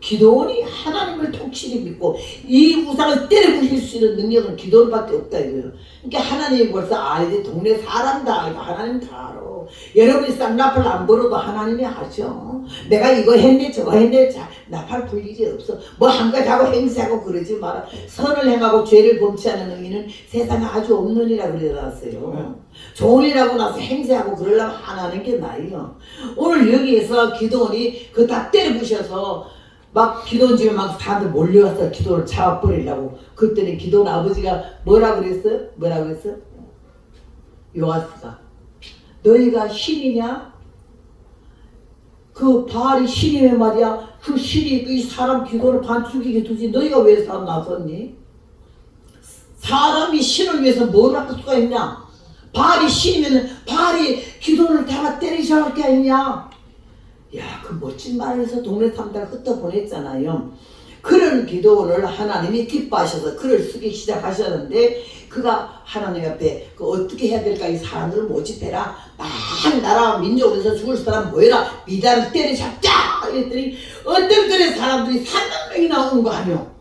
A: 기도원이 하나님을 통치를 믿고 이 우상을 때려 부실 수 있는 능력은 기도원밖에 없다 이거예요. 그러니까 하나님이 벌써 알지. 동네 사람 다 알고 하나님 다 알아. 여러분이 쌍나팔 안 불어도 하나님이 아죠. 내가 이거 했네 저거 했네 자, 나팔 불 일이 없어. 뭐 한 가지 하고 행세하고 그러지 마라. 선을 행하고 죄를 범치 않는 의인은 세상에 아주 없느니라 그래놨어요. 좋은 일하고 나서 행세하고 그러려면 하나는 게 나아요. 오늘 여기에서 기도원이 그 다 때려 부셔서 막 기도원 집에 막 사람들 몰려와서 기도를 잡아버리려고. 그랬더니 기도원 아버지가 뭐라 그랬어요? 뭐라 그랬어요? 요아스가 너희가 신이냐? 그 바알이 신이면 말이야. 그 신이 이 사람 기도를 반 죽이게 두지 너희가 왜 사람 나섰니? 사람이 신을 위해서 뭘 할 수가 있냐? 바알이 신이면 바알이 기도를 다 때리셔야 할 게 아니냐? 야, 그 멋진 말에서 동네 사람들 흩어보냈잖아요. 그런 기도원을 하나님이 기뻐하셔서 글을 쓰기 시작하셨는데 그가 하나님 앞에 그 어떻게 해야 될까? 이 사람들을 모집해라. 막 나라 민족에서 죽을 사람 모여라. 미달을 때려잡자. 이랬더니 어떤 그런 사람들이 3만 명이 나오는 거 아니요.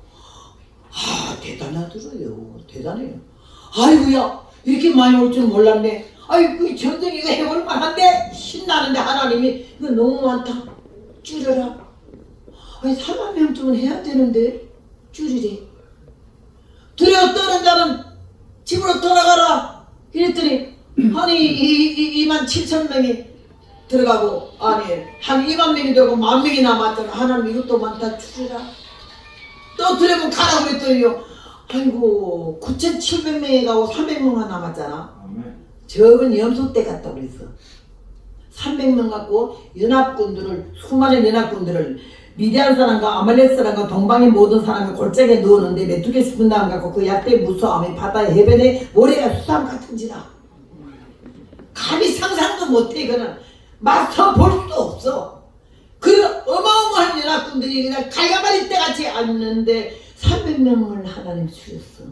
A: 아, 대단하더라요. 대단해요. 아이고야, 이렇게 많이 올 줄 몰랐네. 아이고, 전쟁 이거 해볼 만한데 신나는데 하나님이 이거 너무 많다. 줄여라. 아니 3만 명쯤은 해야 되는데 줄이래. 두려워 떠는 자는 집으로 돌아가라. 이랬더니 아니 2만 7천 명이 들어가고 아니 한 2만 명이 들어가고 1만 명이 남았잖아. 하나님 이것도 많다 줄여라. 또 두려워 가라 그랬더니요. 아이고 9,700명이 가고 300명만 남았잖아. 적은 염소 때 갔다 그랬어. 300명 갖고 연합군들을 수많은 연합군들을 미디안 사람과 아말렉 사람과 동방의 모든 사람을 골짜기에 넣었는데 메뚜기 죽은 다음 갖고 그 약대 무서움이 바다의 해변에 모래가 수삼 같은지라. 감히 상상도 못해. 이거는 맞서 볼 수도 없어. 그 어마어마한 연합군들이 그냥 갈가마리 때같이 앉는데 300명을 하나님 주셨어.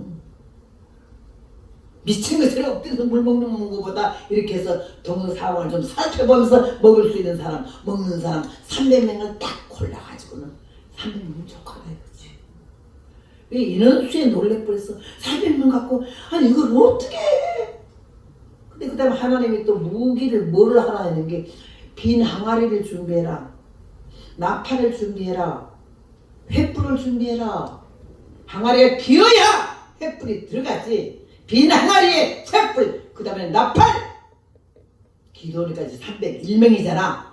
A: 미친 것처럼 엎드려서 물 먹는 것보다 이렇게 해서 동서상황을 좀 살펴보면서 먹을 수 있는 사람, 먹는 사람 300명을 딱 골라가지고는 300명 족하다 이거지. 왜 인원수에 놀래버렸어. 300명 갖고 아니 이걸 어떻게 해? 근데 그 다음에 하나님이 또 무기를 뭐를 하라 하는 게 빈 항아리를 준비해라. 나팔을 준비해라. 횃불을 준비해라. 항아리가 비어야 횃불이 들어가지. 빈 항아리에 횃불, 그 다음에 나팔. 기도원까지 301명이잖아.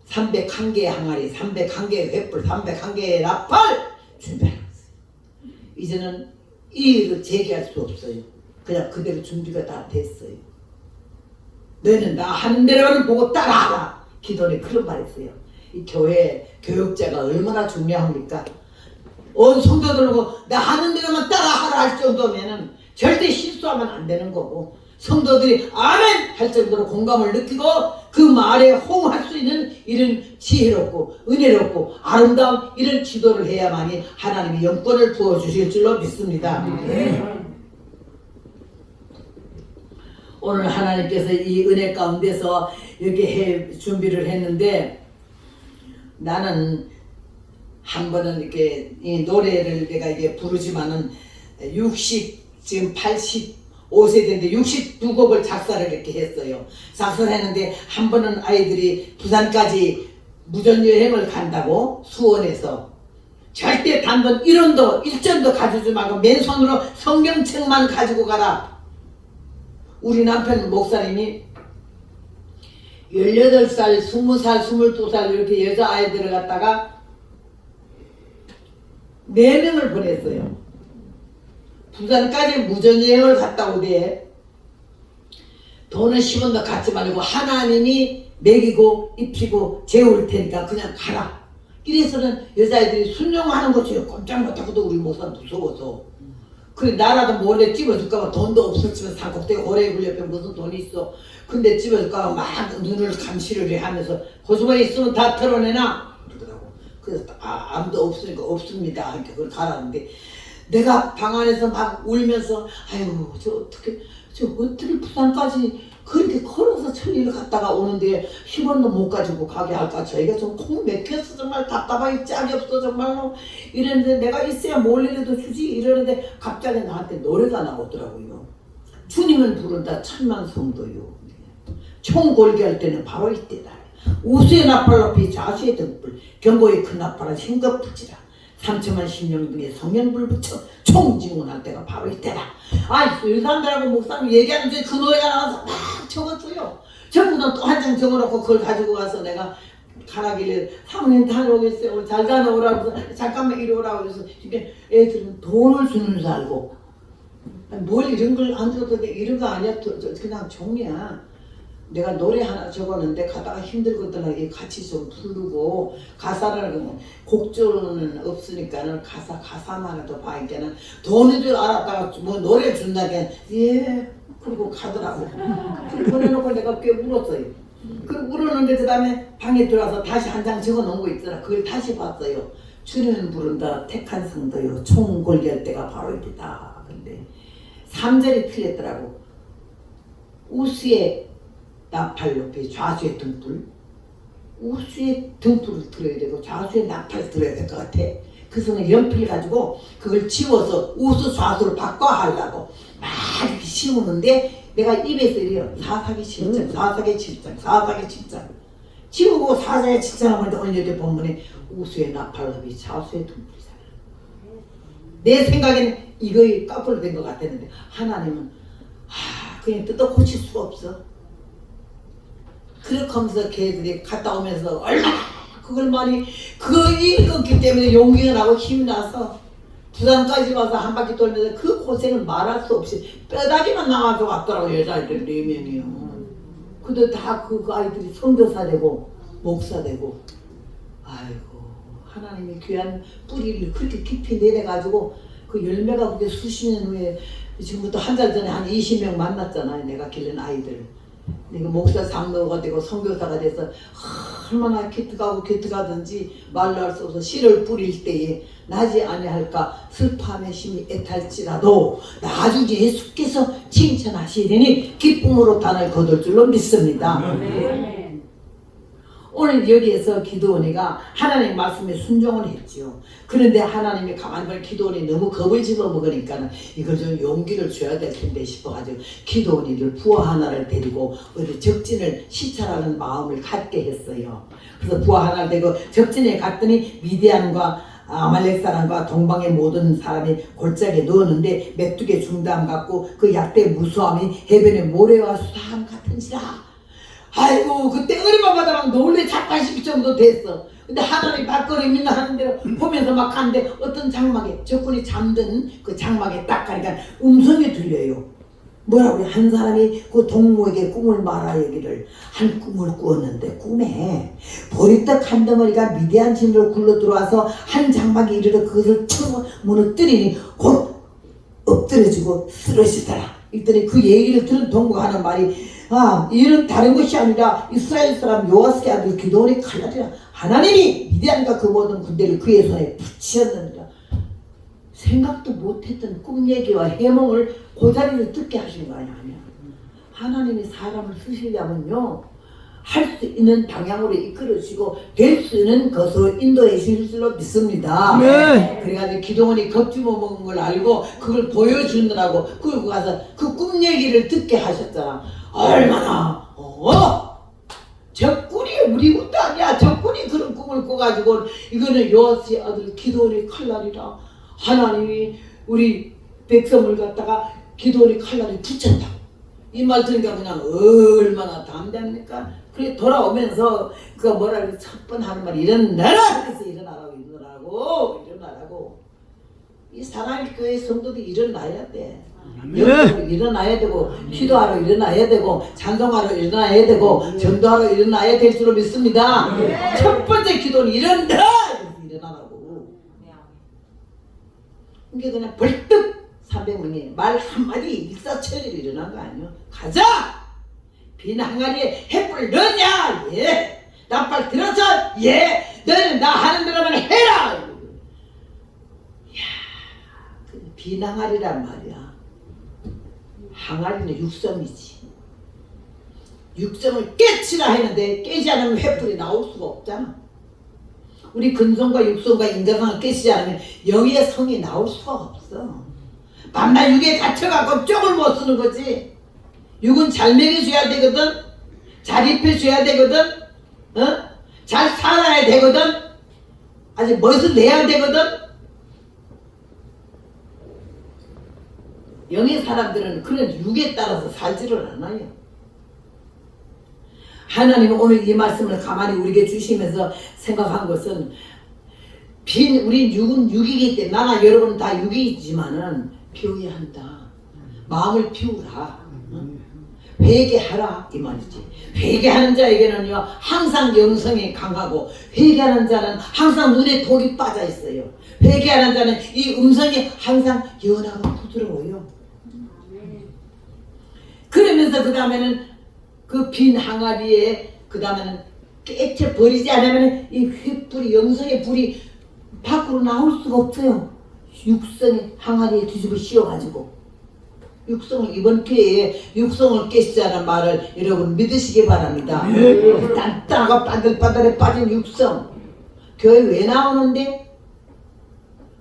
A: 301개의 항아리, 301개의 횃불, 301개의 나팔 준비하는 거예요. 이제는 이 일을 재개할 수 없어요. 그냥 그대로 준비가 다 됐어요. 너희는 나 하는 대로를 보고 따라하라. 기도원이 그런 말 했어요. 이 교회 교육자가 얼마나 중요합니까? 온 성도들고 나 하는 대로만 따라하라 할 정도면은 절대 실수하면 안 되는 거고 성도들이 아멘 할 정도로 공감을 느끼고 그 그 말에 호응할 수 있는 이런 지혜롭고 은혜롭고 아름다운 이런 기도를 해야만이 하나님이 영권을 부어주실 줄로 믿습니다. 오늘 하나님께서 이 은혜 가운데서 이렇게 준비를 했는데, 나는 한 번은 이렇게 이 노래를 내가 이게 부르지만은 지금 85세대인데 62곡을 작사를 이렇게 했어요. 작사를 했는데 한 번은 아이들이 부산까지 무전여행을 간다고 수원에서 절대 단돈 1원도 1전도 가져주지 말고 맨손으로 성경책만 가지고 가라. 우리 남편 목사님이 18살, 20살, 22살 이렇게 여자아이들을 갖다가 4명을 보냈어요. 부산까지 무전여행을 갔다 오대. 돈은 10원도 갖지 말고 하나님이 먹이고 입히고 재울 테니까 그냥 가라. 이래서는 여자애들이 순종하는 거지. 꼼짝 못하고도 우리 목사 무서워서. 그래 나라도 몰래 집어줄까봐 돈도 없었지만 산꼭대기 오래 굴려펴 무슨 돈이 있어. 근데 집어줄까봐 막 눈을 감시를 하면서 고주머니 있으면 다 털어내나 그러더라고. 그래서 아무도 없으니까 없습니다. 이렇게 그걸 가라는데 내가 방 안에서 막 울면서 아유 저 어떻게 부산까지 그렇게 걸어서 천리를 갔다가 오는데 10원도 못 가지고 가게 할까. 저희가 좀 콩 맥혔어. 정말 답답하게 짝이 없어 정말로. 이랬는데 내가 있어야 몰래라도 주지 이러는데 갑자기 나한테 노래가 나오더라고요. 주님은 부른다 천만 성도요. 총골기할 때는 바로 이때다. 우수의 나팔 높이 좌수의 등불 경고의 큰 나팔은 힘껏 부지라. 3천만 심령 등에 성령불 붙여 총징원할 때가 바로 이때다. 이 사람들하고 목사님 얘기하는 중에 그 노래가 나와서 막 적었어요. 전부는 또 한 장 적어놓고 그걸 가지고 가서 내가 가라길래 사모님 다녀오겠어요. 잘 다녀오라고 해서 잠깐만 이리 오라고 해서 이게 애들은 돈을 주는 줄 알고 뭘 이런 걸 안 줘도 돼. 이런 거 아니야. 그냥 종이야. 내가 노래 하나 적었는데 가다가 힘들거든. 같이 좀 부르고 가사를 곡조는 없으니까는 가사만이라도 봐니까는 돈인 줄 알았다가 뭐 노래 준다게 예 그리고 가더라고. 그리고 보내놓고 내가 꽤 울었어요. 그리고 울었는데 그 다음에 방에 들어와서 다시 한 장 적어놓은 거 있더라. 그걸 다시 봤어요. 주님은 부른다 택한 성도요 총골기할 때가 바로 이때다. 근데 3절이 틀렸더라고. 우수의 나팔 높이 좌수의 등불. 우수의 등불을 들어야 되고 좌수의 나팔을 들어야 될 것 같아. 그래서 연필 가지고 그걸 지워서 우수 좌수로 바꿔 하려고 막 이렇게 심우는데 내가 입에서 이래요. 4사기 7장 4사기 7장 4사기 7장 지우고 4사기 7장 하면 오늘 이렇게 본문에 우수의 나팔 높이 좌수의 등불이잖아. 내 생각에는 이거에 거꾸로 된 것 같았는데 하나님은 그냥 뜯어 고칠 수가 없어. 그렇게 하면서 걔들이 갔다 오면서 얼마나 그걸 많이 그거 읽었기 때문에 용기가 나고 힘이 나서 부산까지 와서 한 바퀴 돌면서 그 고생을 말할 수 없이 뼈다귀만 나와서 왔더라고. 여자애들 4명이요. 근데 다 그 아이들이 선교사 되고 목사 되고. 아이고 하나님이 귀한 뿌리를 그렇게 깊이 내려가지고 그 열매가 그게 수십 년 후에 지금부터 한 달 전에 한 20명 만났잖아요. 내가 기른 아이들. 내가 목사 장로가 되고 선교사가 돼서 얼마나 기특하든지 말로 할 수 없어 씨를 뿌릴 때에 나지 아니할까 슬픔의 심이 애탈지라도 나중에 예수께서 칭찬하시리니 기쁨으로 단을 거둘 줄로 믿습니다. 오늘 여기에서 기도원이가 하나님 말씀에 순종을 했죠. 그런데 하나님이 가만히 보니 기도원이 너무 겁을 집어먹으니까 이걸 좀 용기를 줘야 될 텐데 싶어가지고 기도원이를 부하 하나를 데리고 어디 적진을 시찰하는 마음을 갖게 했어요. 그래서 부하 하나를 데리고 적진에 갔더니 미디안과 아말렉 사람과 동방의 모든 사람이 골짜기에 누웠는데 메뚜기 중담 같고 그 약대 무수함이 해변의 모래와 수담 같은지라. 아이고 그때 어리만 받아막 놀래 자빠질 정도 됐어. 근데 하나님 발걸음이나 하는 대로 보면서 막 가는데 어떤 장막에 적군이 잠든 그 장막에 딱 가니까 음성이 들려요. 뭐라고 그래? 한 사람이 그 동무에게 꿈을 말하 얘기를 한 꿈을 꾸었는데 꿈에 보리떡 한 덩어리가 미디안 진으로 굴러 들어와서 한 장막에 이르러 그것을 쳐서 무너뜨리니 곧 엎드려지고 쓰러지더라. 이랬더니 그 얘기를 들은 동무가 하는 말이 이는 다른 것이 아니라 이스라엘 사람 요아스의 아들 기드온의 칼날이라. 하나님이 미디안과 그 모든 군대를 그의 손에 붙이었느니라. 생각도 못했던 꿈 얘기와 해몽을 그 자리를 듣게 하신 거 아니야. 하나님이 사람을 쓰시려면요, 할 수 있는 방향으로 이끌어주시고 될 수 있는 것으로 인도해 주실 줄로 믿습니다.
B: 네.
A: 그래가지고 기도원이 겁주워 먹은 걸 알고 그걸 보여주느라고 끌고 가서 그 꿈 얘기를 듣게 하셨잖아. 얼마나 적군이 우리 군도 아니야. 적군이 그런 꿈을 꿔가지고 이거는 요아스의 아들 기도원의 칼날이라. 하나님이 우리 백성을 갖다가 기도원의 칼날에 붙였다. 이 말 들으니까 그냥 얼마나 담대합니까? 그래 돌아오면서 그가 뭐라 그래 첫 번 하는 말이 일어나라! 그래서 일어나라고 이 사랑의 교회 성도들이 일어나야 돼. 영적으로 일어나야 되고 기도하러 일어나야 되고 찬송하러 일어나야 되고 전도하러 일어나야 될 줄로 믿습니다. 첫 번째 기도는 일어나라고. 이게 그냥 벌떡 300명이 말 한마디 일사천리로 일어난 거 아니에요. 가자! 빈 항아리에 햇불 넣냐? 예. 나팔 들어서? 예. 너는 나 하는 대로만 해라. 이야, 그 빈 항아리란 말이야. 항아리는 육성이지. 육성을 깨치라 했는데 깨지 않으면 햇불이 나올 수가 없잖아. 우리 근성과 육성과 인간성을 깨치지 않으면 영의 성이 나올 수가 없어. 밤낮 육에 갇혀갖고 쪽을 못 쓰는 거지. 육은 잘 먹여줘야 되거든. 잘 입혀줘야 되거든. 잘 살아야 되거든. 아주 멋을 내야 되거든. 영의 사람들은 그런 육에 따라서 살지를 않아요. 하나님은 오늘 이 말씀을 가만히 우리에게 주시면서 생각한 것은 우린 육은 육이기 때문에 나나 여러분은 다 육이지만은 비워야 한다. 마음을 비우라. 회개하라 이 말이지. 회개하는 자에게는요 항상 영성이 강하고 회개하는 자는 항상 눈에 독이 빠져 있어요. 회개하는 자는 이 음성이 항상 연하고 부드러워요. 그러면서 그 다음에는 그 빈 항아리에 그 다음에는 깨쳐 버리지 않으면 이 횃불이 영성의 불이 밖으로 나올 수가 없어요. 육성의 항아리에 뒤집어 씌워가지고 육성을 이번 기회에 육성을 깨시자는 말을 여러분 믿으시기 바랍니다. 단단하고 빠들빠들해 빠진 육성. 교회 왜 나오는데?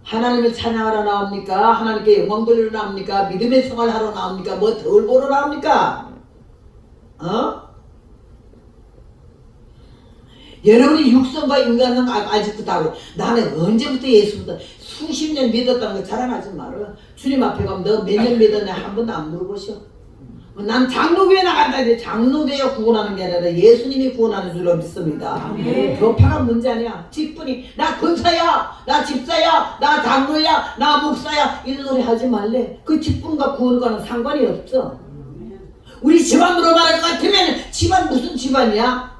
A: 하나님을 찬양하러 나옵니까? 하나님께 영광 돌리러 나옵니까? 믿음의 생활 하러 나옵니까? 뭐 덜 보러 나옵니까? 여러분이 육성과 인간성 아직도 다고 나는 언제부터 예수부터 수십 년 믿었다는 거 자랑하지 말아. 주님 앞에 가면 너 몇 년 믿었냐 한 번도 안 물어보셔. 난 장로교회 나간다 이제 장로교회가 구원하는 게 아니라 예수님이 구원하는 줄로 믿습니다. 교파가 문제 아니야. 직분이 나 권사야, 나 집사야, 나 장로야, 나 목사야 이런 소리 하지 말래. 그 직분과 구원과는 상관이 없어. 우리 집안으로 말할 것 같으면 집안 무슨 집안이야?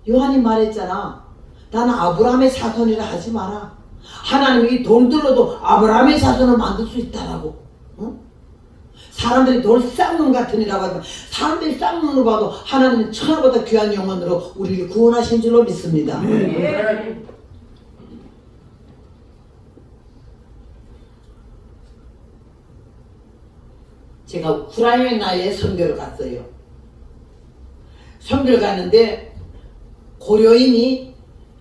A: 요한이 말했잖아. 나는 아브라함의 자손이라 하지 마라. 하나님이 돌들로도 아브라함의 자손을 만들 수 있다라고. 사람들이 돌 쌍놈 같으니라고 하지만 사람들이 쌍놈으로 봐도 하나님은 천하보다 귀한 영혼으로 우리를 구원하신 줄로 믿습니다. 제가 우크라이나에 선교를 갔어요. 선교를 갔는데 고려인이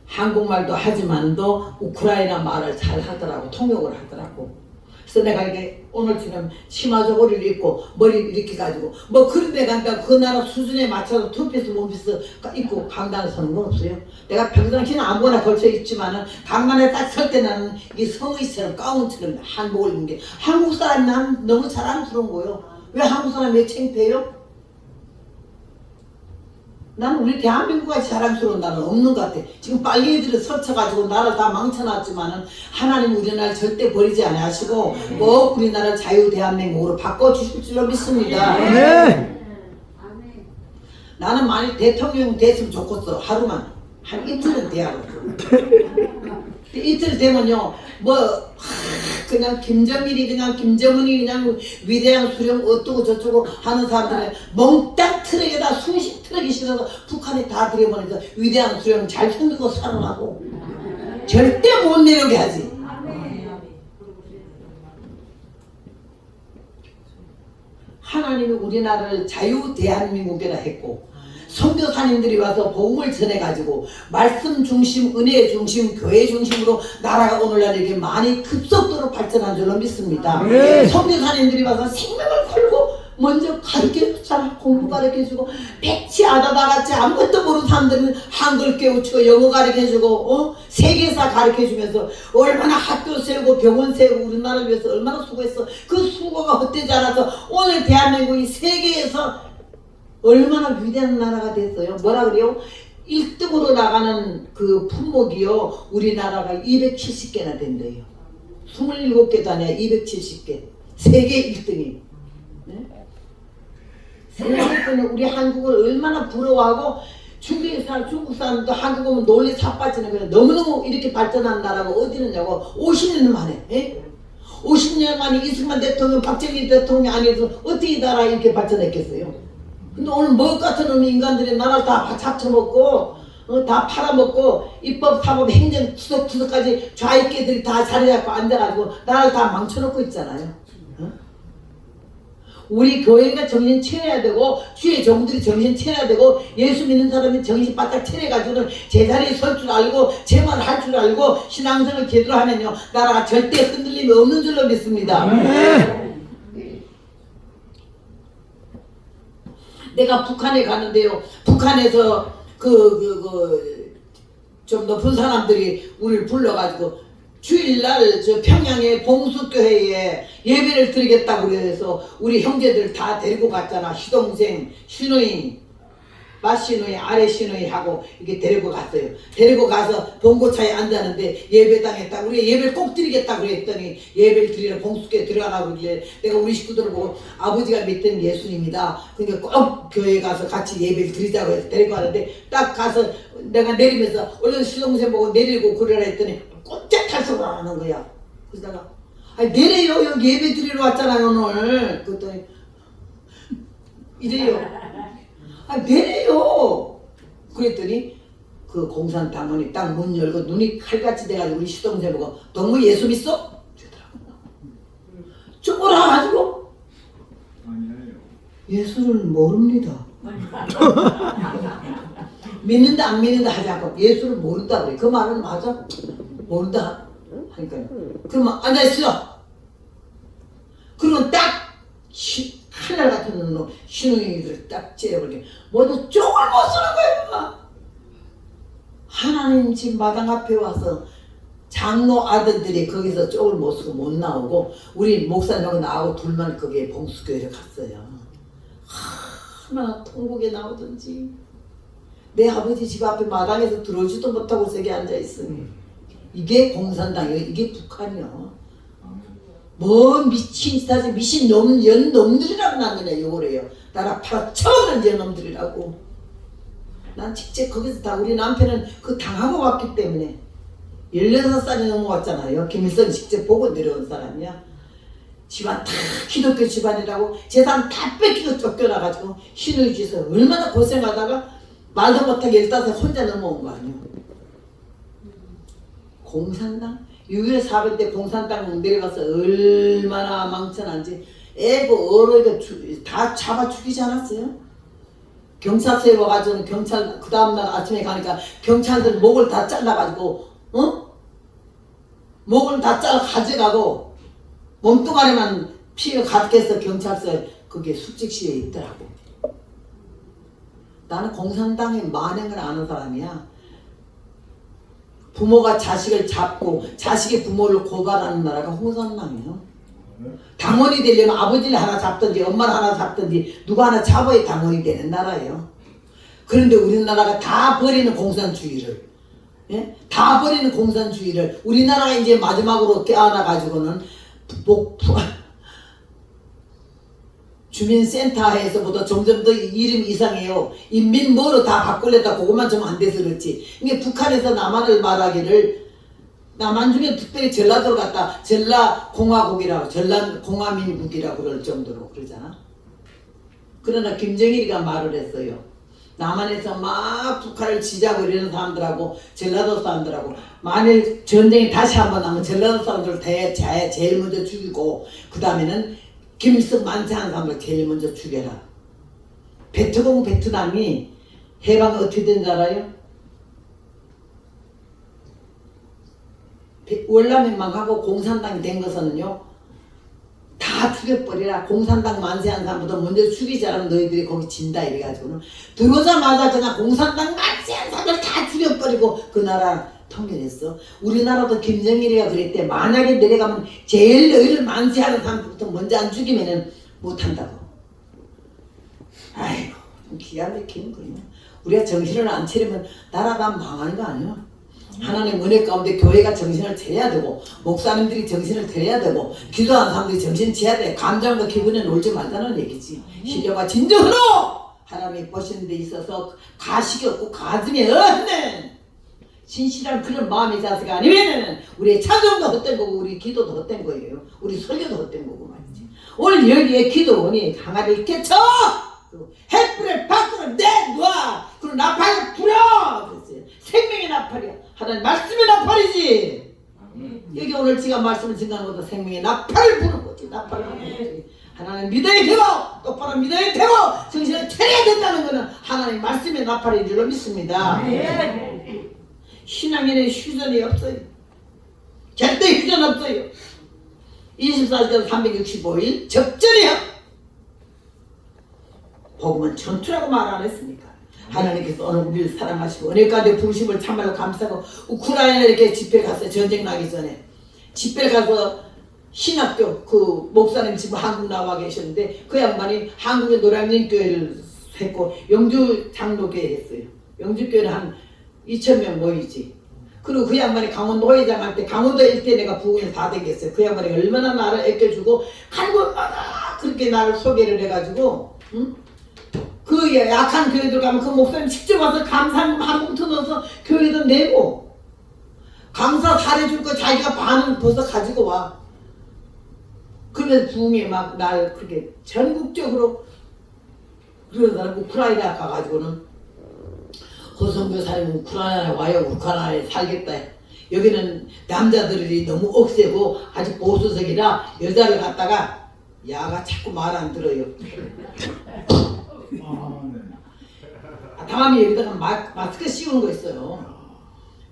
A: 한국말도 하지만도 우크라이나 말을 잘 하더라고. 통역을 하더라고. 그래서 내가 이게 오늘처럼 치마 저고리를 입고 머리 이렇게 가지고 뭐 그런 데 가니까 그 나라 수준에 맞춰서 투피스 원피스 입고 강단에 서는 건 없어요. 내가 평상시는 아무거나 걸쳐 입지만은 강단에 딱 설 때 나는 이 성의처럼 가운처럼 한복을 입는 게 한국 사람이 난 너무 자랑스러운 거예요. 왜 한국 사람이 왜 창피해요? 나는 우리 대한민국같이 자랑스러운 나라는 없는 것 같아. 지금 빨갱이들을 설쳐가지고 나라를 다 망쳐놨지만은 하나님 우리나라를 절대 버리지 않으시고 꼭 우리나라 자유 대한민국으로 바꿔주실 줄로 믿습니다. 나는 만약 대통령 됐으면 좋겠어. 하루만 한 이틀은 돼야 이틀 되면요 그냥 김정일이 그냥 김정은이 그냥 위대한 수령 어쩌고 저쩌고 하는 사람들은 몽땅 트럭에다 수십 트럭이 실어서 북한에 다 들여보내서 위대한 수령 잘 숨기고 살아나고 절대 못 내려게 하지. 하나님이 우리나라를 자유 대한민국이라 했고 선교사님들이 와서 복음을 전해가지고 말씀 중심, 은혜 중심, 교회 중심으로 나라가 오늘날 이렇게 많이 급속도로 발전한 줄로 믿습니다.
B: 네.
A: 선교사님들이 와서 생명을 걸고 먼저 가르쳐주잖아. 공부 가르쳐주고 백치하다 나같이 아무것도 모르는 사람들은 한글 깨우치고 영어 가르쳐주고 세계사 가르쳐주면서 얼마나 학교 세우고 병원 세우고 우리나라를 위해서 얼마나 수고했어. 그 수고가 헛되지 않아서 오늘 대한민국이 세계에서 얼마나 위대한 나라가 됐어요. 뭐라 그래요? 1등으로 나가는 그 품목이요 우리나라가 270개나 된대요. 27개도 아니야 270개. 세계 1등이. 네? 세계에서는 우리 한국을 얼마나 부러워하고 중국 사람도 한국 오면 논리 삽빠지는 거예요. 너무너무 이렇게 발전한 나라가 어디 있느냐고 50년 만에. 에? 50년 만에 이승만 대통령 박정희 대통령 안에서 어떻게 이 나라 이렇게 발전했겠어요. 근데 오늘 먹 같은 놈의 인간들이 나라를 다 잡쳐먹고 다 팔아먹고 입법, 사법, 행정, 투석까지 좌익계들이 다 자리 잡고 앉아가지고 나라를 다 망쳐놓고 있잖아요. 우리 교회가 정신 차려야 되고 주의 종들이 정신 차려야 되고 예수 믿는 사람이 정신 바짝 차려가지고는 제자리에 설 줄 알고 제 말 할 줄 알고 신앙생활 제대로 하면요 나라가 절대 흔들림이 없는 줄로 믿습니다. 내가 북한에 가는데요. 북한에서 좀 높은 사람들이 우리를 불러가지고 주일날 저 평양의 봉수교회에 예배를 드리겠다고 그래서 우리 형제들 다 데리고 갔잖아. 시동생, 신우이, 맞신우이, 아래신우이 하고 이렇게 데리고 갔어요. 데리고 가서 봉고차에 앉았는데 예배당에 딱 우리 예배를 꼭 드리겠다고 그랬더니 예배를 드리러 봉수교에 들어가라고 그러길래 내가 우리 식구들을 보고 아버지가 믿던 예수님이다. 그러니까 꼭 교회에 가서 같이 예배를 드리자고 해서 데리고 가는데 딱 가서 내가 내리면서 얼른 시동생 보고 내리고 그러라 했더니 꼼짝 탈석을 안 하는 거야. 그래서 내가 아니 내려요. 여기 예배 드리러 왔잖아요 오늘. 그랬더니 이래요. 아 내려요. 그랬더니 그 공산당원이 딱 문 열고 눈이 칼같이 돼가지고 우리 시동생 보고 너무 예수 믿어? 쪼그라 가지고 예수를 모릅니다. 믿는다 안 믿는다 하지 않고 예수를 모른다 그래. 그 말은 맞아? 모른다 하니까 그러면 앉아있어. 그러면 딱 칼날 같은 놈 신우이들 딱 째려버리게 모두 쪽을 못 쓰는 거야. 하나님 집 마당 앞에 와서 장로 아들들이 거기서 쪽을 못 쓰고 못 나오고 우리 목사님하고 나하고 둘만 거기에 봉수교회를 갔어요. 얼마나 통곡에 나오든지. 내 아버지 집 앞에 마당에서 들어오지도 못하고 저기 앉아있으니 이게 공산당이에요. 이게 북한이요. 뭐 미친 짓하지 미친 연놈들이라고 난 그냥 욕을 해요. 나라 팔아쳐먹는 연놈들이라고. 난 직접 거기서 다 우리 남편은 그 당하고 왔기 때문에 16살이 넘어왔잖아요. 김일성이 직접 보고 내려온 사람이야. 집안 다 기독교 집안이라고 재산 다 뺏기고 쫓겨나가지고 신우이 집에서 얼마나 고생하다가 말도 못하게 15살 혼자 넘어온 거 아니에요. 공산당? 6.25 사변 때 공산당 내려가서 얼마나 망쳐난지 애고 어르고 다 잡아 죽이지 않았어요? 경찰서에 와가지고 경찰 그 다음날 아침에 가니까 경찰들 목을 다 잘라가지고 목을 다 잘라 가져가고 몸뚱아리만 피가 가득해서 경찰서에 그게 숙직실에 있더라고. 나는 공산당의 만행을 아는 사람이야. 부모가 자식을 잡고 자식의 부모를 고발하는 나라가 공산당이에요. 당원이 되려면 아버지를 하나 잡든지 엄마를 하나 잡든지 누가 하나 잡아야 당원이 되는 나라예요. 그런데 우리나라가 다 버리는 공산주의를 다 버리는 공산주의를 우리나라가 이제 마지막으로 깨어나가지고는 주민센터에서보다 점점 더 이름 이상해요. 인민 뭐로 다 바꾸려다 그것만 좀 안 돼서 그렇지. 이게 북한에서 남한을 말하기를 남한 중에 특별히 전라도로 갔다 전라공화국이라고 전라공화민국이라고 그럴 정도로 그러잖아. 그러나 김정일이가 말을 했어요. 남한에서 막 북한을 지지하고 이러는 사람들하고 전라도 사람들하고 만일 전쟁이 다시 한번 나면 전라도 사람들을 제일 먼저 죽이고 그 다음에는 김일성 만세하는 사람들 제일 먼저 죽여라. 베트공 베트남이 해방 어떻게 된 줄 알아요? 월남연망하고 공산당이 된 것은요 다 죽여버리라. 공산당 만세한 사람보다 먼저 죽이자라면 너희들이 거기 진다 이래가지고는 들어오자마자 그냥 공산당 만세한 사람들 다 죽여버리고 그 나라 통일했어. 우리나라도 김정일이가 그랬대. 만약에 내려가면 제일 너희를 만세하는 사람부터 먼저 안 죽이면은 못한다고. 아이고 기가 막히는 거예요. 우리가 정신을 안 차리면 나라 다 망하는 거 아니야? 하나님 은혜 가운데 교회가 정신을 차려야 되고 목사님들이 정신을 차려야 되고 기도하는 사람들이 정신 차려야 돼. 감정과 기분에 놀지 말자는 얘기지. 신령과 진정으로 하나님이 보시는 데 있어서 가식이 없고 가슴이 없는 진실한 그런 마음의 자세가 아니면은 우리의 찬송도 헛된 거고 우리 기도도 헛된 거예요. 우리 설교도 헛된 거고 말이지. 오늘 여기에 기도원이 항아리를 깨쳐 햇불을 밖으로 내놔. 그리고 나팔을 불어. 그랬어요. 생명의 나팔이야. 하나님 말씀의 나팔이지. 여기 오늘 제가 말씀을 전하는 것도 생명의 나팔을 부는 거지. 나팔을 부는 거지. 하나님 믿어야 되고 똑바로 믿어야 되고 정신을 차려야 된다는 것은 하나님 말씀의 나팔인 줄로 믿습니다. 신앙에는 휴전이 없어요. 절대 휴전 없어요. 24시간 365일 적절해요. 복음은 전투라고 말 안 했습니까? 하나님께서 어느 우리를 사랑하시고 은혜 가운데 부르심을 참말로 감사하고 우크라이나에 이렇게 집회를 갔어요. 전쟁 나기 전에 집회를 가서 신학교 그 목사님 지금 한국 나와 계셨는데 그 양반이 한국의 노량진교회를 했고 영주 장로교회 했어요. 영주교회는 한 2,000명 모이지. 그리고 그 양반이 강원도 회장한테 강원도 일대 내가 부흥을 다 되겠어요. 그 양반이 얼마나 나를 아껴주고 간곳마다 그렇게 나를 소개를 해가지고 응? 그 약한 교회들 가면 그 목사님 직접 와서 감사금 한 봉투 넣어서 교회도 내고 강사 잘해줄 거 자기가 반은 벌써 가지고 와. 그러면서 부흥에 막 날 그렇게 전국적으로 그런 사람 우크라이나 가가지고는 호성교사님 우크라이나에 와요. 우크라이나에 살겠다. 여기는 남자들이 너무 억세고 아주 보수적이라 여자를 갖다가 야가 자꾸 말 안 들어요. 다음에 여기다가 마스크 씌우는 거 있어요.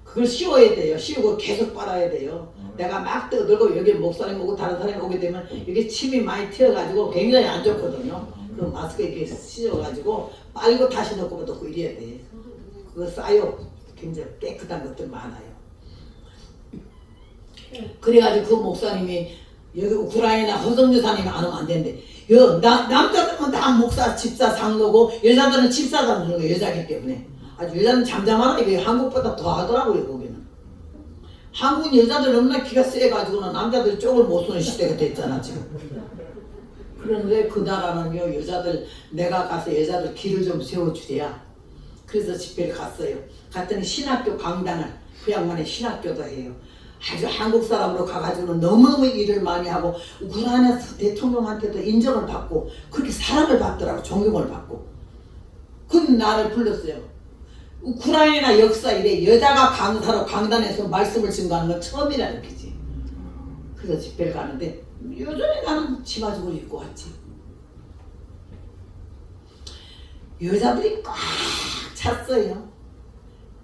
A: 그걸 씌워야 돼요. 씌우고 계속 빨아야 돼요. 내가 막 떠들고 여기 목사님 오고 다른 사람이 오게 되면 이게 침이 많이 튀어가지고 굉장히 안 좋거든요. 그 마스크 이렇게 씌워가지고 빨고 다시 넣고 이래야 돼. 그거 싸요. 굉장히 깨끗한 것들 많아요. 그래가지고 그 목사님이 여기 우크라이나 허성여사님이 안 오면 안 되는데 남자들은 다 목사, 집사, 장로고 여자들은 집사, 장로고 여자기 때문에 아주 여자는 잠잠하라. 이게 한국보다 더 하더라고요. 거기는 한국 여자들 너무나 기가 세가지고는 남자들이 쪽을 못 쓰는 시대가 됐잖아 지금. 그런데 그 나라는요 여자들 내가 가서 여자들 길을 좀 세워주랴. 그래서 집회를 갔어요. 갔더니 신학교 강단을 그 양반의 신학교도 해요. 아주 한국 사람으로 가가지고는 너무너무 일을 많이 하고 우크라이나 대통령한테도 인정을 받고 그렇게 사랑을 받더라고. 존경을 받고. 그럼 나를 불렀어요. 우크라이나 역사 이래 여자가 강사로 강단에서 말씀을 증거하는 건 처음이라는 거지. 그래서 집회를 가는데 여전히 나는 치마죽을 입고 왔지. 여자들이 꽉 찼어요.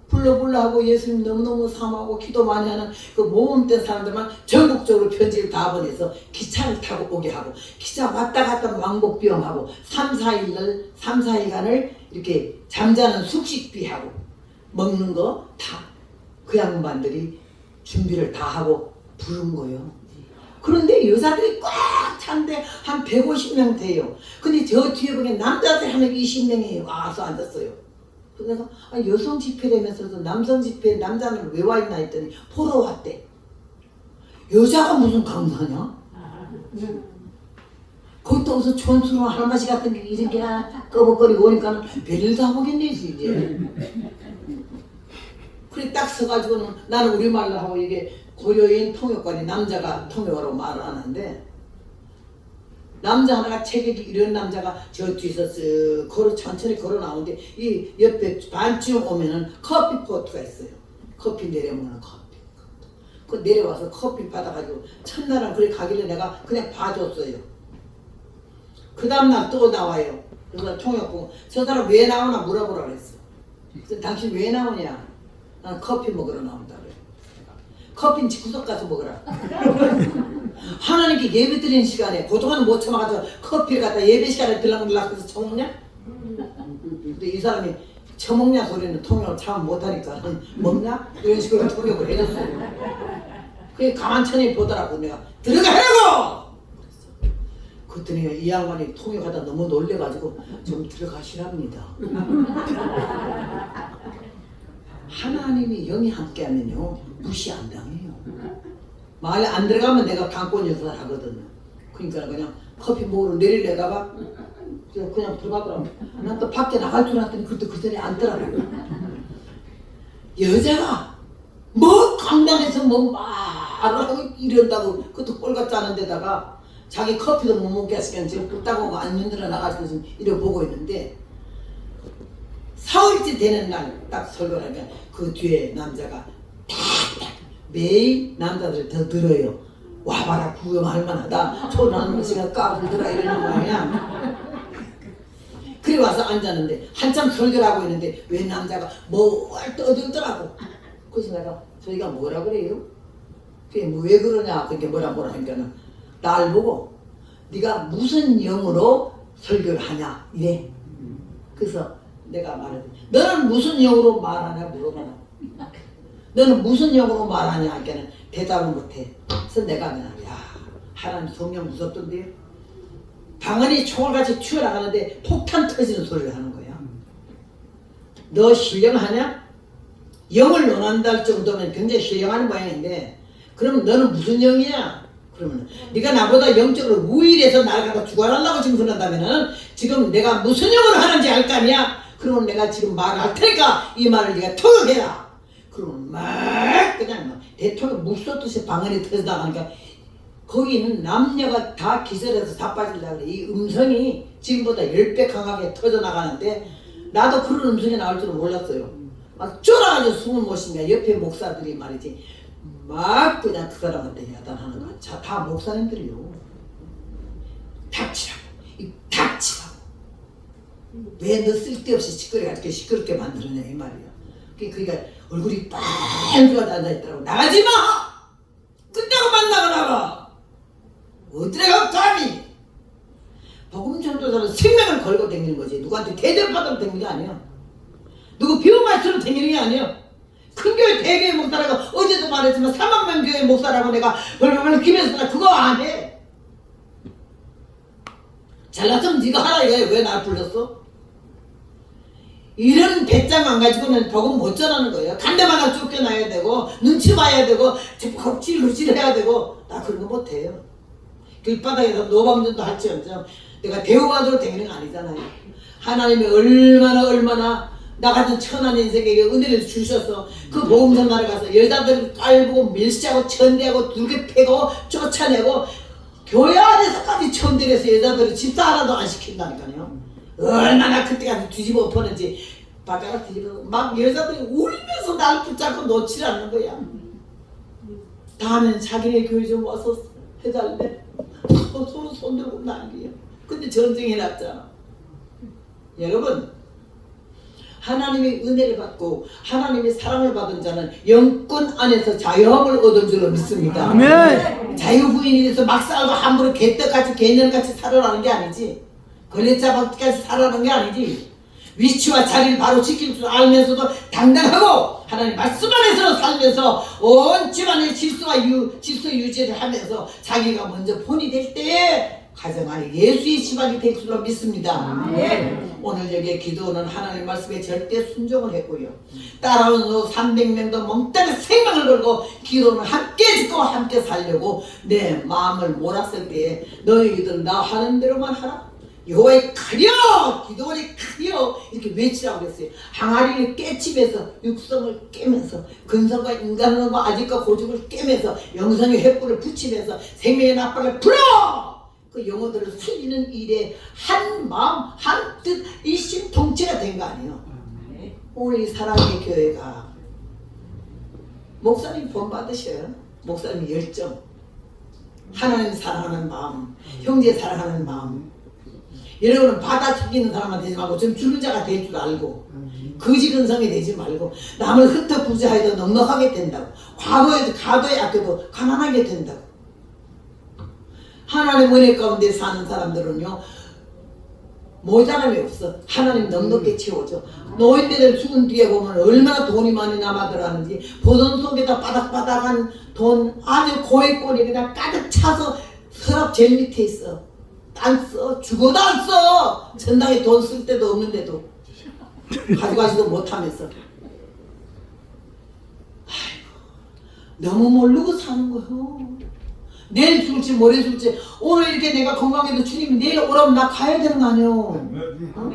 A: 불러 하고 예수님 너무너무 사모하고 기도 많이 하는 그 모범된 사람들만 전국적으로 편지를 다 보내서 기차를 타고 오게 하고 기차 왔다 갔다 왕복비용하고 3, 4일간을 이렇게 잠자는 숙식비하고 먹는 거 다 그 양반들이 준비를 다 하고 부른 거예요. 그런데 여자들이 꽉 찬데 한 150명 돼요. 근데 저 뒤에 보면 남자들 한 20명이 와서 앉았어요. 그래서 여성 집회라면서도 남성 집회 남자는 왜 와 있나 했더니 보러 왔대. 여자가 무슨 강사냐? 거기다 무슨 촌수로 할아버지 같은 게 이렇게 꺼벅거리고 오니까는 별일 다 보겠네 이제. 그래 딱 서가지고는 나는 우리말로 하고 이게 고려인 통역관이 남자가 통역으로 말을 하는데 남자 하나가 체격이 이런 남자가 저 뒤에서 쓱 걸어 천천히 걸어 나오는데 이 옆에 반쯤 오면은 커피 포트가 있어요. 커피 내려먹는 커피. 그 내려와서 커피 받아가지고 첫날은 그래 가길래 내가 그냥 봐줬어요. 그 다음날 또 나와요. 그래서 통역 보고 저 사람 왜 나오나 물어보라 그랬어. 그래서 당신 왜 나오냐? 나는 커피 먹으러 나온다 그래. 커피는 집구석 가서 먹으라. 하나님께 예배 드리는 시간에 그동안은 못 참아가지고 커피를 갖다 예배 시간에 들락들락 해서 처먹냐? 근데 이 사람이 처먹냐 소리는 통역을 참 못하니까 먹냐? 이런 식으로 통역을 해줬어요. 그게 가만천히 보더라고. 내가 들어가라고! 그랬더니 이 양반이 통역하다 너무 놀래가지고 좀 들어가시랍니다. 하나님이 영이 함께하면요 무시 안 당해요. 만약 안 들어가면 내가 강권 역사를 하거든요. 그러니까 그냥 커피 먹으러 내리려다가 그냥 들어가더라고. 난 또 밖에 나갈 줄 알았더니 그때 그 자리에 앉더라고요. 여자가 뭐 강당에서 뭐 말을 하고 이런다고 그것도 꼴같지 않은 데다가 자기 커피도 못 먹게 했으니까 지금 뚝딱하고 안 흔들어 나가지고 지금 이러고 보고 있는데 사흘째 되는 날 딱 설거를 하면 그 뒤에 남자가 탁탁 매일 남자들 더 늘어요. 와봐라 구경할 만하다. 초라한 것이가 까불더라 이러는 모양이야. 그래 와서 앉았는데 한참 설교를 하고 있는데 왜 남자가 뭘 떠들더라고. 그래서 내가 저희가 뭐라 그래요? 그게 뭐 왜 그러냐. 그게 뭐라 하니까는 날 보고 네가 무슨 영으로 설교를 하냐 이래. 그래서 내가 말했지. 너는 무슨 영으로 말하냐 물어봐라. 너는 무슨 영으로 말하냐 하니까는 대답을 못해. 그래서 내가 야 하나님 성령 무섭던데요. 방언이 총알같이 튀어나가는데 폭탄 터지는 소리를 하는 거야. 너 신령하냐? 영을 논한다 할 정도면 굉장히 신령한 모양인데 그럼 너는 무슨 영이냐? 그러면 네가 나보다 영적으로 우일해서 나를 갖다 죽어달라고 지금 그런다면은 지금 내가 무슨 영을 하는지 알 거 아니야? 그러면 내가 지금 말을 할 테니까 이 말을 네가 통역해라. 그러면 막 그냥 막 대통령 묵쏘듯이 방언이 터져나가니까 거기는 남녀가 다 기절해서 자빠지려고 그래. 이 음성이 지금보다 10배 강하게 터져나가는데 나도 그런 음성이 나올 줄은 몰랐어요. 막 쫄아가지고 숨을 못 쉬니까 옆에 목사들이 말이지 막 그냥 그 사람한테 야단하는 거야. 자, 다 목사님들이요. 닥치라고. 이 닥치라고. 왜 너 쓸데없이 시끄럽게 만들었냐 이 말이야. 그러니까 얼굴이 빨개져 앉아있더라고. 나가지 마! 끝나고 만나거나 어디가 감히! 복음 전도사는 생명을 걸고 다니는 거지. 누구한테 대접받으러 다니는 게 아니야. 누구 비호말처럼 다니는 게 아니야. 큰 교회 대교회 목사라고 어제도 말했지만 3만 명 교회 목사라고 내가 벌벌 기면서 그거 안 해. 잘났으면 네가 하라 이거야. 왜 나를 불렀어? 이런 배짱 안 가지고는 복음 못 전하는 거예요. 간데마다 쫓겨나야 되고 눈치 봐야 되고 겁질겁질 해야 되고 나 그런 거 못해요. 길바닥에서 노방전도 할지언정 내가 대우받으러 다니는 거 아니잖아요. 하나님이 얼마나 나 같은 천한 인생에게 은혜를 주셔서 그 복음성 나라에 가서 여자들을 깔고 밀시하고 천대하고 두개 패고 쫓아내고 교회 안에서까지 천대해서 여자들을 집사 하나도 안 시킨다니까요. 얼마나 그때 가서 뒤집어 엎었는지 바깥을 뒤집어 막 여자들이 울면서 날 붙잡고 놓지 않는 거야. 다음엔 자기네 교회 좀 와서 해달래. 서로 손들고 난리야. 근데 전쟁이 났잖아. 여러분 하나님의 은혜를 받고 하나님의 사랑을 받은 자는 영권 안에서 자유함을 얻은 줄로 믿습니다.
B: 아멘.
A: 자유부인이 돼서 막 살고 함부로 개떡같이 개년같이 살아가는 게 아니지. 걸레짜박까지 살아가는 게 아니지. 위치와 자리를 바로 지킬 줄 알면서도 당당하고 하나님 말씀 안에서 살면서 온 집안의 질서 유지를 하면서 자기가 먼저 본이 될 때에 가정 안에 예수의 집안이 될 줄로 믿습니다. 오늘 여기에 기도는 하나님 말씀에 절대 순종을 했고요. 따라오는 300명도 멍때려 생명을 걸고 기도는 함께 짓고 함께 살려고 내 마음을 몰았을 때에 너희들 나 하는 대로만 하라. 여호와의 칼이여 기도원의 칼이여 이렇게 외치라고 그랬어요. 항아리를 깨치면서 육성을 깨면서 근성과 인간성과 아직과 고집을 깨면서 영성의 횃불을 붙이면서 생명의 나팔을 불어 그 영혼들을 살리는 일에 한 마음 한 뜻 일심동체가 된 거 아니에요. 오늘 이 사랑의 교회가 목사님 본 받으셔요. 목사님 열정, 하나님 사랑하는 마음, 형제 사랑하는 마음. 여러분은 받아들이는 사람만 되지 말고 좀 주는 자가 될 줄 알고 거지 근성이 되지 말고 남을 흩어부자해도 넉넉하게 된다고 과거에도 가도에 아껴도 가난하게 된다고. 하나님 은혜 가운데 사는 사람들은요 모자람이 없어. 하나님 넉넉히 채워줘. 노인네들 죽은 뒤에 보면 얼마나 돈이 많이 남아들었는지 보돈 속에다 바닥바닥한 돈 아주 고액권이 그냥 가득 차서 서랍 제일 밑에 있어. 안 써. 죽어도 안 써. 전당에 돈 쓸 데도 없는데도 가져가지도 못하면서. 아이고, 너무 모르고 사는 거요. 내일 줄지 모레 줄지 오늘 이렇게 내가 건강해도 주님이 내일 오라면 나 가야 되는 거 아니요. 어?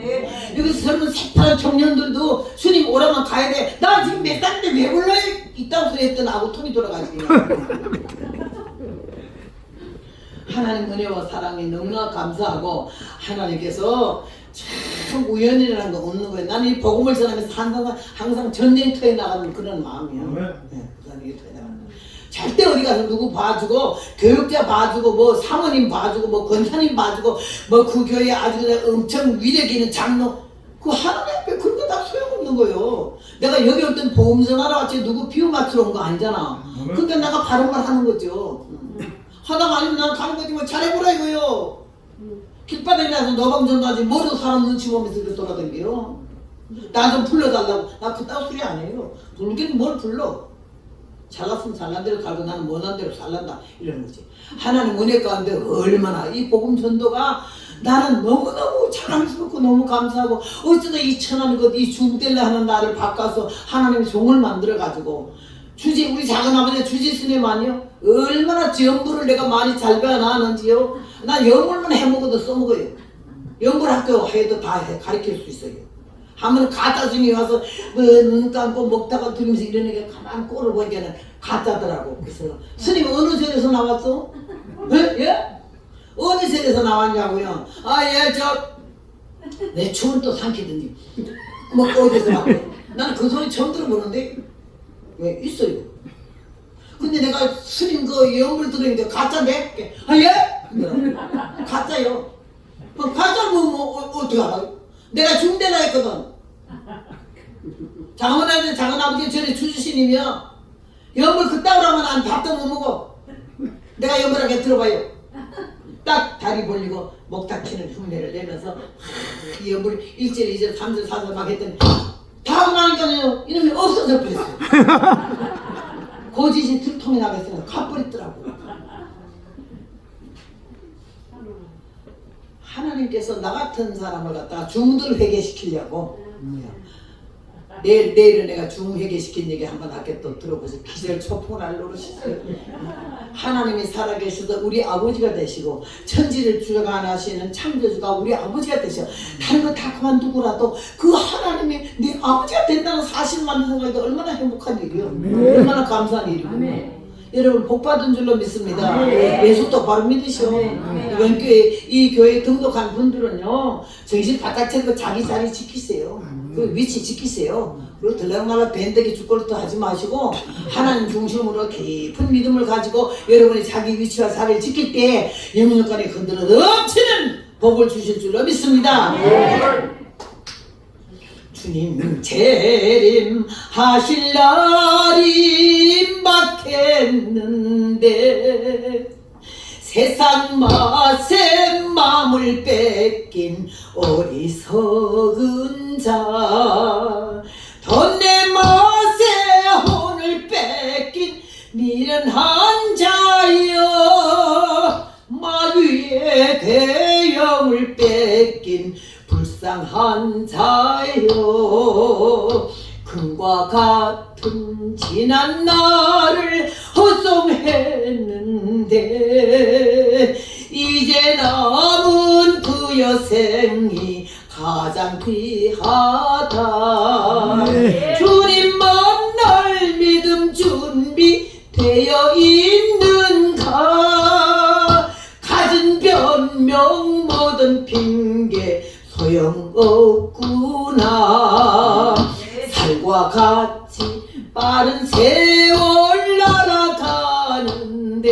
A: 여기서 젊은 새파란 청년들도 주님 오라면 가야 돼. 나 지금 몇 살인데 왜 불러요? 이딴 소리 했더니 하고 톤이 돌아가지 그냥. 하나님 은혜와 사랑에 너무나 감사하고 하나님께서 참 우연이라는 거 없는 거예요. 나는 이 복음을 전하면서 항상 전쟁터에 나가는 그런 마음이야. 네, 전쟁터에 나가는. 절대 어디 가서 누구 봐주고 교육자 봐주고 뭐 사모님 봐주고 뭐 권사님 봐주고 뭐 그 교회 아주 그냥 엄청 위력 있는 장로 그 하나님 앞에 그런 거 다 소용없는 거예요. 내가 여기 올 땐 보험 전하러 왔지 누구 비유 맞추러 온 거 아니잖아. 그러니까 내가 바른 말 하는 거죠. 하다가 아니면 난 가는 거지 뭐 잘해보라 이거요. 길바닥에 나서 너방전도 하지 뭐로 사람 눈치 보면서 이렇게 돌아다니요. 나 좀 불러달라고. 나 그따위 소리 안 해요. 불긴 뭘 불러. 잘났으면 잘난 대로 살고 나는 못난 대로 살란다 이러는 거지. 하나님 은혜 가운데 얼마나 이 복음 전도가 나는 너무너무 자랑스럽고 너무 감사하고 어쩌다 이 천한 것 이 중대를 하는 나를 바꿔서 하나님의 종을 만들어 가지고 주지 우리 작은아버지 주지스님 아니요? 얼마나 전부를 내가 많이 잘 배워나왔는지요. 나 영어만 해먹어도 써먹어요. 영어 학교 해도 다 가르칠 수 있어요. 한번 가짜 중에 와서 눈 감고 먹다가 들으면서 이러는 게 가만 꼴을 보니까는 가짜더라고. 그래서 스님 어느 절에서 나왔어? 예? 예? 어느 절에서 나왔냐고요? 아 예 내 춤은 또 삼키든지 뭐 어디서 나고 나는 그 소리 처음 들어보는데 왜 있어요? 근데 내가 스님 그 영을 들으니까 가짜인데? 아 예? 가짜요. 가짜 어떻게 알아요? 내가 중대나 했거든. 작은아버지 전에 주주신이며 염을 그따위로 하면 난 밥도 못 먹어. 내가 염을하게 들어봐요. 딱 다리 벌리고 목 닥치는 흉내를 내면서 이 염을 1절, 2절, 3절, 4절 막 했더니 다음 나니까요 이놈이 없어져 버렸어요. 거짓이 들통이 나겠으면 가버리더라고. 하나님께서 나 같은 사람을 갖다가 중들 회개시키려고 내일은 내가 중회개시킨 얘기 한번 할게 또 들어보세요. 기절 초풍을 알 노릇이세요. 하나님이 살아계셔서 우리 아버지가 되시고 천지를 주관하시는 창조주가 우리 아버지가 되셔. 다른 거 다 그만두고라도 그 하나님이 내 아버지가 된다는 사실만 생각해도 얼마나 행복한 일이요. 얼마나 감사한 일이요. 여러분 복 받은 줄로 믿습니다. 예수 똑바로 믿으시오. 이번 교회 이 교회에 등록한 분들은요 정신 바짝 차리고 자기 자리 지키세요. 그 위치 지키세요. 그리고 들락날락 밴드기 죽걸도 하지 마시고 하나님 중심으로 깊은 믿음을 가지고 여러분이 자기 위치와 자리를 지킬 때 영육간에 흔들어 넘치는 복을 주실 줄로 믿습니다. 주님 재림하실 날이 임박했는데 세상 맛에 마음을 뺏긴 어리석은 자 돈 내 맛에 혼을 뺏긴 미련한 자여 마귀의 대영을 뺏긴 불쌍한 자여 금과 같은 지난 날을 허송했는데 이제 남은 그 여생이 가장 귀하다. 주님 만날 믿음 준비되어 있는가. 가진 변명 모든 핑계 소용없구나. 살과 같이 빠른 세월 날아가는데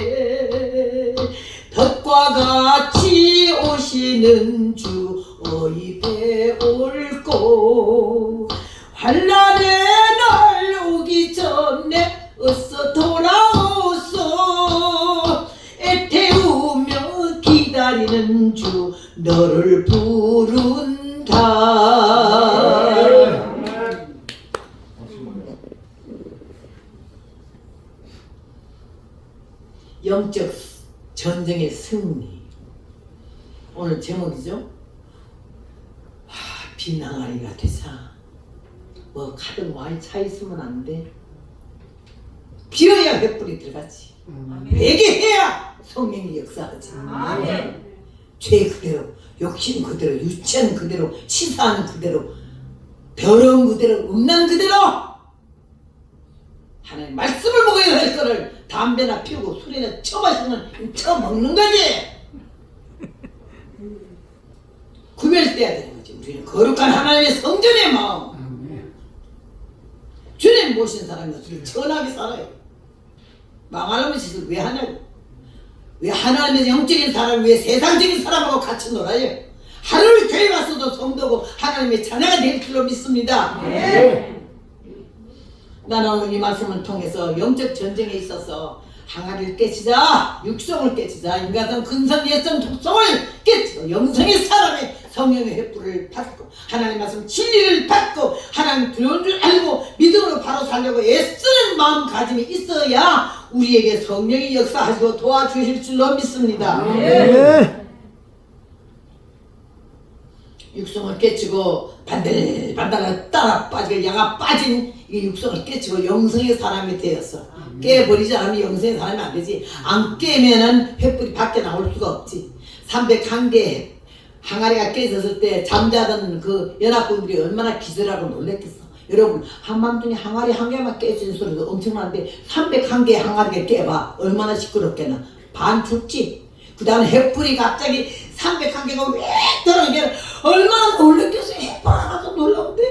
A: 덫과 같이 오시는 주 어이 배울고 환난의 날 오기 전에 어서 돌아오소. 애태우며 기다리는 주 너를 부른다. 영적 전쟁의 승리. 오늘 제목이죠. 비낭아리가 되자. 뭐 가득 많이 차 있으면 안 돼. 비어야 횃불이 들어가지. 회개해야 성령이 역사하지. 죄 그대로, 욕심 그대로, 유치한 그대로, 치사한 그대로, 더러운 그대로, 음란 그대로 하나님 말씀을 먹어야 할 거를 담배나 피우고 술이나 처마시면 처먹는 거지. 구별돼야 되는 거지. 우리는 거룩한 하나님의 성전의 마음. 주님 모신 사람이 우리를 천하게 살아요. 망하려면 짓을 왜 하냐고. 왜 하나님의 영적인 사람, 왜 세상적인 사람하고 같이 놀아요. 하루를 교회 와서도 성도고 하나님의 자녀가 될 줄로 믿습니다. 나는 오늘 이 말씀을 통해서 영적 전쟁에 있어서 항아리를 깨치자, 육성을 깨치자, 인간성, 근성, 예성, 독성을 깨치고 영성의 사람의 성령의 횃불을 받고 하나님 말씀 진리를 받고 하나님 두려운 줄 알고 믿음으로 바로 살려고 애쓰는 마음가짐이 있어야 우리에게 성령이 역사하시고 도와주실 줄로 믿습니다. 육성을 깨치고 반들반들 따라 빠지고 야가 빠진 이 육성을 깨치고 영성의 사람이 되었어. 깨버리지 않으면 영성의 사람이 안 되지. 안 깨면은 횃불이 밖에 나올 수가 없지. 301개 항아리가 깨졌을 때 잠자던 그 연합군들이 얼마나 기절하고 놀랬겠어. 여러분 한밤중에 항아리 한 개만 깨지는 소리도 엄청난데 301개 항아리가 깨봐 얼마나 시끄럽겠나. 반 죽지. 그 다음에 횃불이 갑자기 301개가 왜 들어오게 얼마나 놀랬겠어. 횃불 하나도 놀라운데.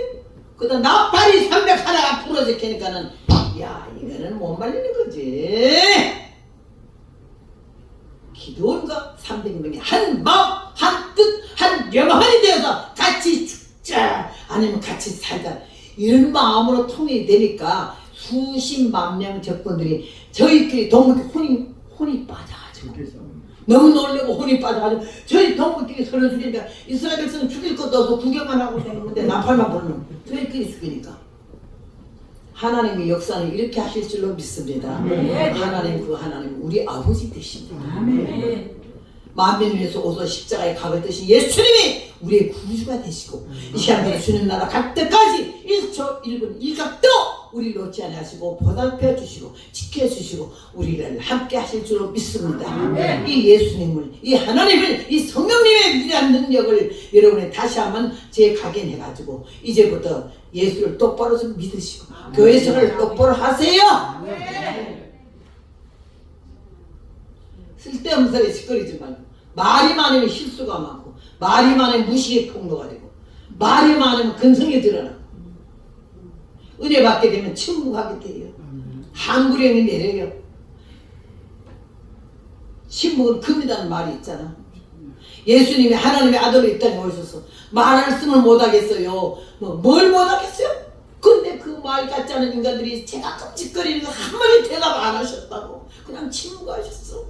A: 그 다음 나팔이 301가 부러지니까는 야 이거는 못 말리는 거지. 기도원과 300명이 한 마음 한 뜻 한 영혼이 되어서 같이 죽자 아니면 같이 살자 이런 마음으로 통일이 되니까 수십만 명 적군들이 저희끼리 동물끼리 혼이 빠져가지고 너무 놀래고 혼이 빠져가지고 저희 동물끼리 서로 죽이니까 이스라엘 백성은 죽일 것도 없어 구경만 하고 다니는데 나팔만 부르는 저희끼리 죽이니까 하나님의 역사는 이렇게 하실 줄로 믿습니다. 하나님 그 하나님 우리 아버지 되십니다. 만민을 위해서 오서 십자가에 각을 드신 예수님이 우리의 구주가 되시고 이 시간부터 주님 나라 갈 때까지 1초 1분 1각도 우리를 놓지 않으시고 보살펴 주시고 지켜주시고 우리를 함께 하실 줄로 믿습니다. 이 예수님을 이 하나님을 이 성령님의 위대한 능력을 여러분이 다시 한번 재각인해가지고 이제부터 예수를 똑바로 좀 믿으시고 교회생활을 똑바로 하세요. 쓸데없는 소리 시끄러지 말고 말이 많으면 실수가 많고 말이 많으면 무식의 폭로가 되고 말이 많으면 근성이 드러나고 은혜 받게 되면 침묵하게 돼요. 한구령이 내려요. 침묵은 금이라는 말이 있잖아. 예수님이 하나님의 아들로 이 땅에 오셔서 말씀을 못하겠어요. 뭘 못하겠어요? 근데 그 말 같지 않은 인간들이 제가 끔찍거리는 거 한마디 대답 안 하셨다고 그냥 침묵하셨어.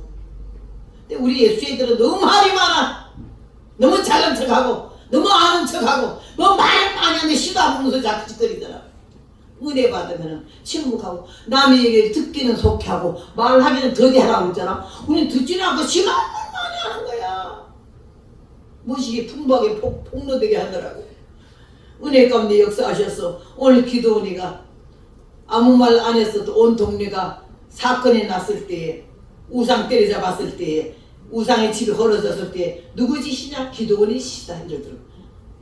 A: 근데 우리 예수애들은 너무 말이 많아. 너무 잘난 척하고 너무 아는 척하고 너무 말 많이 하는데 시도 안 보면서 자꾸 짓거리더라. 은혜 받으면 침묵하고 남의 얘기를 듣기는 속하고 말하기는 더디하라고 했잖아. 우리는 듣지는 않고 시간을 많이 하는 거야. 무식이 풍부하게 폭로되게 하더라고. 은혜 가운데 역사하셨어. 오늘 기도원이가 아무 말 안 했어도 온 동네가 사건이 났을 때에 우상 때려잡았을 때에 우상의 집이 헐어졌을 때 누구 짓이냐? 기도원의 짓이다 이러더라고.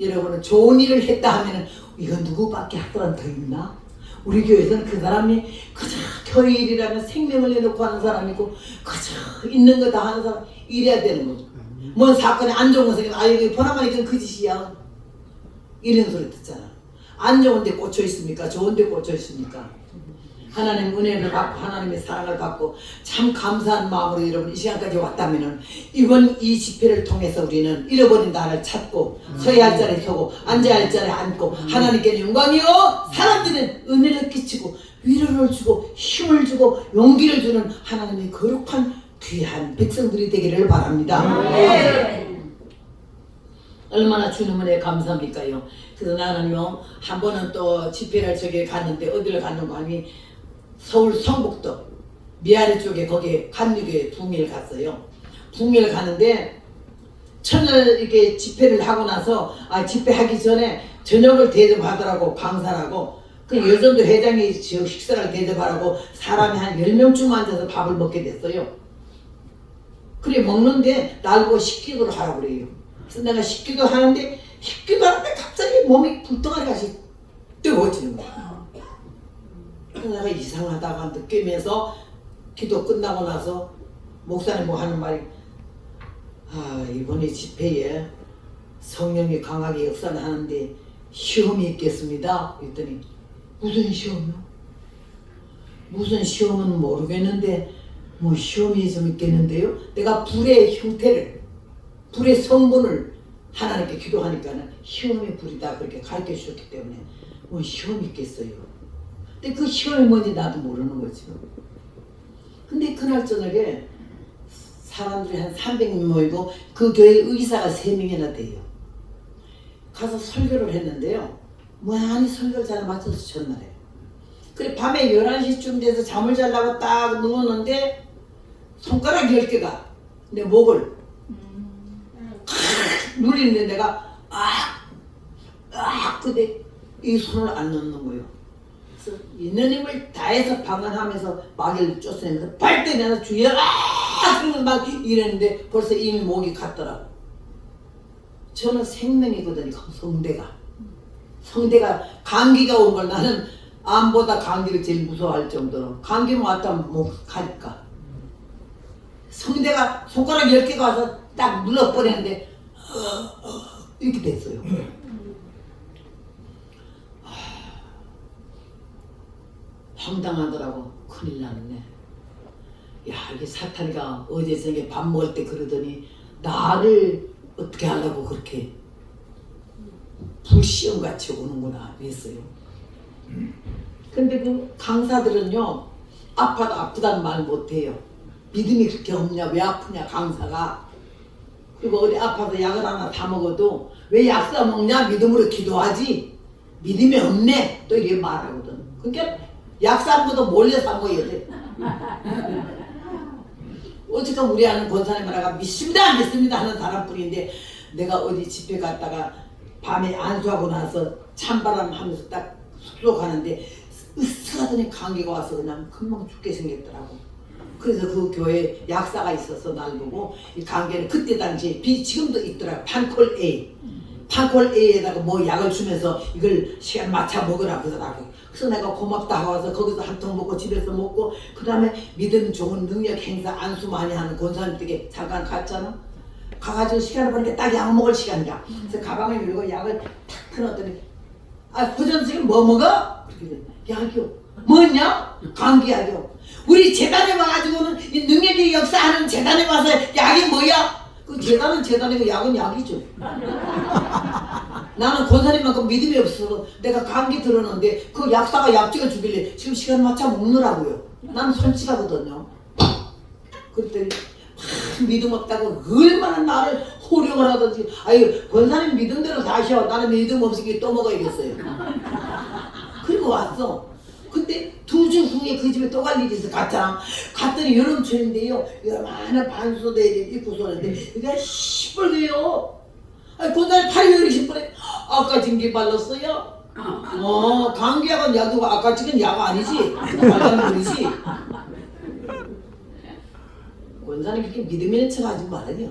A: 여러분은 좋은 일을 했다 하면은 이거 누구밖에 할 사람 더 있나? 우리 교회에서는 그 사람이 그저 교회일이라면 생명을 내놓고 하는 사람이고 그저 있는 거 다 하는 사람 이래야 되는 거죠. 뭔 사건에 안 좋은 거 생기면 이거 보나마나 이건 그 짓이야 이런 소리 듣잖아. 안 좋은 데 꽂혀 있습니까? 좋은 데 꽂혀 있습니까? 하나님 은혜를 받고 하나님의 사랑을 받고 참 감사한 마음으로 여러분 이 시간까지 왔다면은 이번 이 집회를 통해서 우리는 잃어버린 나를 찾고 서야 할 자리에 서고 앉아야 할 자리에 앉고 하나님께 영광이요 사람들은 은혜를 끼치고 위로를 주고 힘을 주고 용기를 주는 하나님의 거룩한 귀한 백성들이 되기를 바랍니다. 얼마나 주님 은혜 감사합니까요. 그래서 나는요 한 번은 또 집회를 저기 갔는데 어디를 갔는가 하니 서울 성북도 미아리 쪽에 거기에 간육에 붕일 갔어요. 붕일 가는데 첫날 이렇게 집회를 하고 나서 집회하기 전에 저녁을 대접하더라고 강사라고. 그 여전도 회장이 저 식사를 대접하라고 사람이 한 10명쯤 앉아서 밥을 먹게 됐어요. 그래 먹는데 날 보고 식기도를 하라고 그래요. 그래서 내가 식기도 하는데 갑자기 몸이 불덩어리 같이 뜨거워지는 거야. 내가 이상하다가 느끼면서 기도 끝나고 나서 목사님 뭐 하는 말이 이번에 집회에 성령이 강하게 역사하는데 시험이 있겠습니다. 그랬더니 무슨 시험이요? 무슨 시험은 모르겠는데 뭐 시험이 좀 있겠는데요. 내가 불의 형태를 불의 성분을 하나님께 기도하니까는 시험의 불이다 그렇게 가르쳐 주셨기 때문에 뭐 시험이 있겠어요. 근데 그 시험이 뭔지 나도 모르는 거지. 근데 그날 저녁에 사람들이 한 300명 모이고 그 교회 의사가 3명이나 돼요. 가서 설교를 했는데요. 많이 설교를 잘 맞춰서 전날에. 그래 밤에 11시쯤 돼서 잠을 자려고 딱 누웠는데 손가락 10개가 내 목을 눌리는데 내가 근데 이 손을 안 넣는 거예요. 그래서 있는 힘을 다해서 방언하면서 마귀를 쫓아내면서 발대면서 주여 막 이랬는데 벌써 이미 목이 갔더라고. 저는 생명이거든요. 성대가 감기가 온 걸 나는 암보다 감기를 제일 무서워할 정도로 감기만 왔다면 목 가니까 성대가 손가락 10개가 와서 딱 눌러버리는데 이렇게 됐어요. 황당하더라고. 큰일 났네. 야 이게 사탄이가 어제 저녁에 밥 먹을 때 그러더니 나를 어떻게 하려고 그렇게 불시험같이 오는구나 그랬어요. 근데 그 강사들은요 아프다는 말 못해요. 믿음이 그렇게 없냐 왜 아프냐 강사가. 그리고 어디 아파서 약을 하나 다 먹어도 왜 약 사 먹냐 믿음으로 기도하지 믿음이 없네 또 이렇게 말하거든. 그러니까 약 사 먹어도 몰래 사 먹어야 돼. 어쨌든 우리 아는 권사님 하나가 믿습니다 안 믿습니다 하는 사람뿐인데 내가 어디 집회 갔다가 밤에 안수하고 나서 찬바람 하면서 딱 숙소 가는데 으스하더니 감기가 와서 그냥 금방 죽게 생겼더라고. 그래서 그 교회 약사가 있어서 날 보고 이 감기는 그때 당시에 지금도 있더라고. 판콜 A에다가 뭐 약을 주면서 이걸 시간 맞춰 먹으라 그러더라고. 그래서 내가 고맙다 하고서 거기서 한 통 먹고 집에서 먹고 그 다음에 믿음 좋은 능력 행사 안수 많이 하는 권사님 댁에 잠깐 갔잖아. 가가지고 시간을 보니까 딱 약 먹을 시간이다. 그래서 가방을 열고 약을 탁 끊었더니 고전생님 뭐 먹어? 그렇게 약이요. 뭐냐? 감기약이요. 우리 재단에 와가지고는 이 능력의 역사하는 재단에 와서 약이 뭐야? 그 재단은 재단이고 약은 약이죠. 나는 권사님만큼 믿음이 없어서 내가 감기 들었는데 그 약사가 약 찍어주길래 지금 시간 맞춰 먹느라고요. 나는 솔직하거든요. 그랬더니 믿음 없다고 얼마나 나를 호령을 하든지 권사님 믿음대로 사셔. 나는 믿음 없으니 또 먹어야겠어요. 그리고 왔어. 근데 2주 후에 그 집에 또 갈 일이 있어 갔잖아. 갔더니 여름철인데요. 요만한 반소대를 입고 쏘는데 이게 시뻘개요. 권사님 팔이 왜 이렇게 시뻘해? 아까 진기 발랐어요? 감기약은 약이고 아까 찍은 약 아니지? 말하는 거지? 원사님 그렇게 믿음 있는 척 하지 말아요.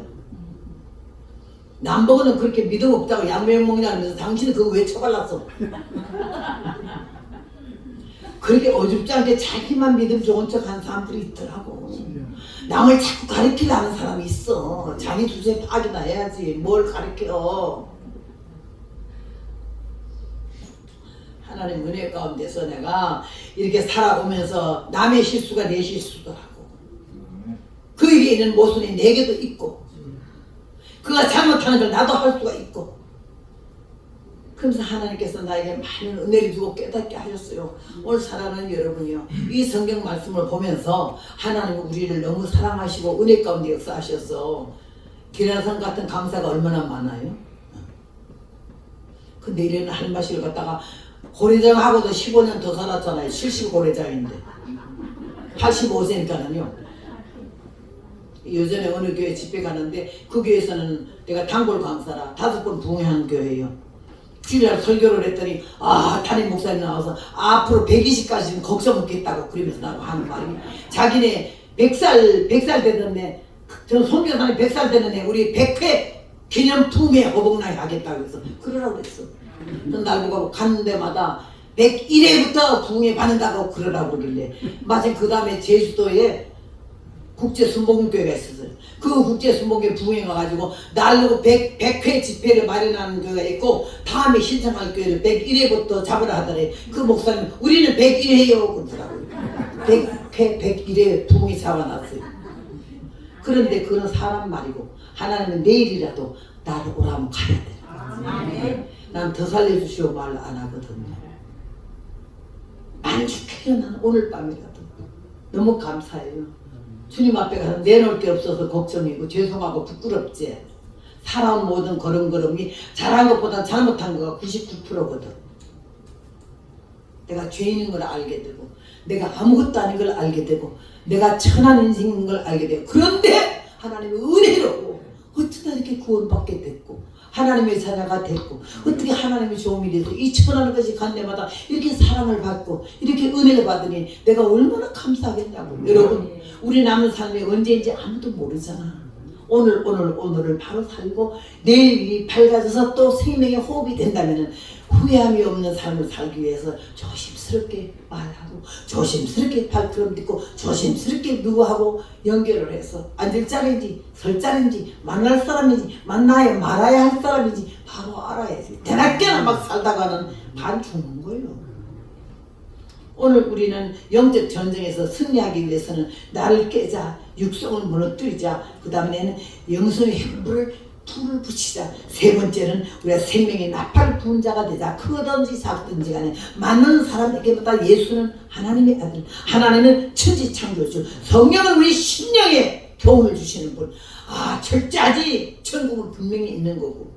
A: 남보고는 그렇게 믿음 없다고 양명 먹냐면서 당신은 그거 왜 처발랐어? 그렇게 어줍지 않게 자기만 믿음 좋은 척 하는 사람들이 있더라고. 남을 자꾸 가리키려는 사람이 있어. 자기 주제 파악이나 해야지. 뭘 가리켜. 하나님 은혜 가운데서 내가 이렇게 살아오면서 남의 실수가 내 실수더라고. 그에게 있는 모순이 내게도 있고 그가 잘못하는 걸 나도 할 수가 있고 그러면서 하나님께서 나에게 많은 은혜를 주고 깨닫게 하셨어요. 오늘 사랑하는 여러분이요, 이 성경 말씀을 보면서 하나님은 우리를 너무 사랑하시고 은혜 가운데 역사하셔서 기라성 같은 강사가 얼마나 많아요. 근데 이런 할마시를 갖다가 고래장하고도 15년 더 살았잖아요. 70고래장인데 85세니까는요. 예전에 어느 교회 집회 가는데 그 교회에서는 내가 단골 강사라 5번 부흥하는 교회예요. 주일날 설교를 했더니 담임 목사님 나와서 앞으로 120까지는 걱정 없겠다고 그러면서 나하고 하는 말이 자기네 100살 되는데 저는 선교사님 100살 되는데 우리 100회 기념 품에 허복나게 하겠다고 해서 그러라고 그랬어. 날 보고 가는 데마다 101회부터 부흥회 받는다고 그러라고 그러길래 마침 그 다음에 제주도에 국제순복음교회가 있었어요. 그 국제순복음교회 부흥회 가가지고 날로 100회 집회를 마련하는 교회가 있고 다음에 신청할 교회를 101회부터 잡으라 하더래. 그 목사님 우리는 101회요 그러더라고요. 100회 101회 부흥회 잡아놨어요. 그런데 그건 사람 말이고 하나님은 내일이라도 나를 오라면 가야 돼. 난 더 살려주시오 말 안 하거든요. 만족해요. 난 오늘 밤이라도 너무 감사해요. 주님 앞에 가서 내놓을 게 없어서 걱정이고 죄송하고 부끄럽지. 살아온 모든 걸음걸음이 잘한 것보다 잘못한 거가 99%거든. 내가 죄인인 걸 알게 되고 내가 아무것도 아닌 걸 알게 되고 내가 천한 인생인 걸 알게 되고 그런데 하나님의 은혜로 어쩌다 이렇게 구원받게 됐고 하나님의 자녀가 됐고 어떻게 하나님의 도움이 돼서 이 천하는 것이 간 데마다 이렇게 사랑을 받고 이렇게 은혜를 받으니 내가 얼마나 감사하겠냐고. 여러분 우리 남은 삶이 언제인지 아무도 모르잖아. 오늘을 바로 살고 내일이 밝아져서 또 생명의 호흡이 된다면 후회함이 없는 삶을 살기 위해서 조심스럽게 말하고 조심스럽게 발걸음 딛고 조심스럽게 누구하고 연결을 해서 앉을 자리인지 설 자리인지 만날 사람인지 만나야 말아야 할 사람인지 바로 알아야지. 대낮게나 막 살다가는 반 죽는 거예요. 오늘 우리는 영적 전쟁에서 승리하기 위해서는 나를 깨자, 육성을 무너뜨리자, 그 다음에는 영성의 횃불을 불을 붙이자, 세 번째는 우리가 생명의 나팔을 부은 자가 되자. 크든지 작든지 간에 맞는 사람에게보다 예수는 하나님의 아들, 하나님은 천지창조주, 성령은 우리 심령에 교훈을 주시는 분. 철저하지 천국은 분명히 있는 거고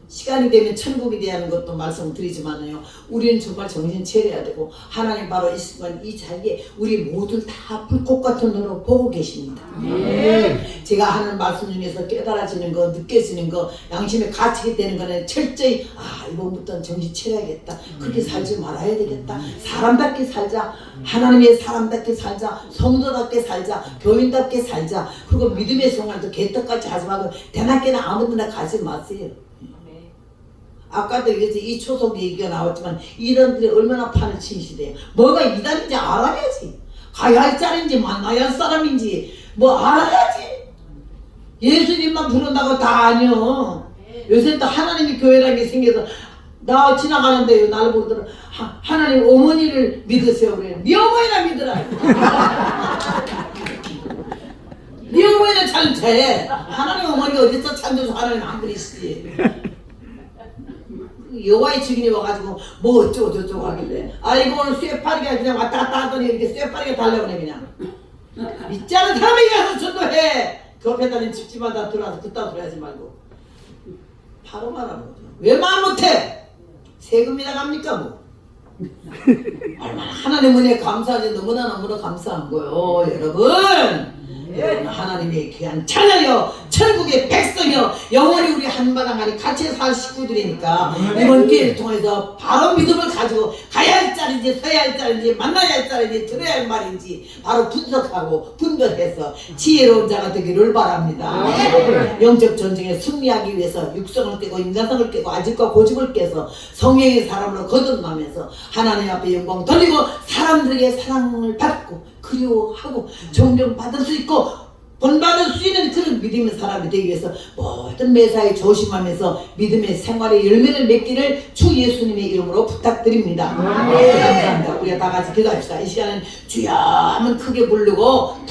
A: 시간이 되면 천국에 대한 것도 말씀드리지만요, 우리는 정말 정신 차려야 되고 하나님 바로 이 순간 이 자리에 우리 모두 다 불꽃 같은 눈으로 보고 계십니다. 제가 하는 말씀 중에서 깨달아지는 거, 느껴지는 거, 양심의 가치가 되는 거는 철저히 이번부터는 정신 차려야겠다, 그렇게 살지 말아야 되겠다, 사람답게 살자, 하나님의 사람답게 살자, 성도답게 살자, 교인답게 살자, 그리고 믿음의 생활도 개떡같이 하지 말고 대낮게나 아무데나 가지 마세요. 아까도 이 초속 얘기가 나왔지만 이단들이 얼마나 판을 친 시대에 뭐가 이단인지 알아야지. 가야 할 자리인지 만나야 할 사람인지 뭐 알아야지. 예수님만 부른다고 다 아니요. 요새 또 하나님의 교회라는 게 생겨서 나 지나가는데요 나를 보더라 하나님 어머니를 믿으세요 그래. 네 어머니나 믿으라. 네 어머니는 잘 돼. 하나님 어머니가 어디서 참줘서 하나님 안 그리시지. 여호와의 증인이 와가지고 뭐 어쩌고 저쩌고 하길래 이거 오늘 쇠파리가 그냥 왔다 갔다 하더니 이렇게 쇠파리가 달려오네 그냥. 믿지 않은 사람에게 가서 전도해. 그 옆에 다니는 집집마다 들어와서 그따 소리 하지 말고 바로 말하는 거죠. 왜 말 못해? 세금이나 갑니까 뭐. 얼마나 하나님 은혜 감사하지. 너무나 감사한 거요 여러분. 하나님의 귀한 자녀여, 천국의 백성여, 영원히 우리 한마당 안에 같이 살 식구들이니까 이번 기회를 통해서 바로 믿음을 가지고 가야 할 자리인지 서야 할 자리인지 만나야 할 자리인지 들어야 할 말인지 바로 분석하고 분별해서 지혜로운 자가 되기를 바랍니다. 영적 전쟁에 승리하기 위해서 육성을 깨고 인간성을 깨고 아직과 고집을 깨서 성령의 사람으로 거듭나면서 하나님 앞에 영광 돌리고 사람들에게 사랑을 받고 그리워하고 존경받을 수 있고 본받을 수 있는 그런 믿음의 사람이 되기 위해서 모든 매사에 조심하면서 믿음의 생활의 열매를 맺기를 주 예수님의 이름으로 부탁드립니다. 감사합니다. 우리가 다 같이 기도합시다. 이 시간은 주여 하면 크게 부르고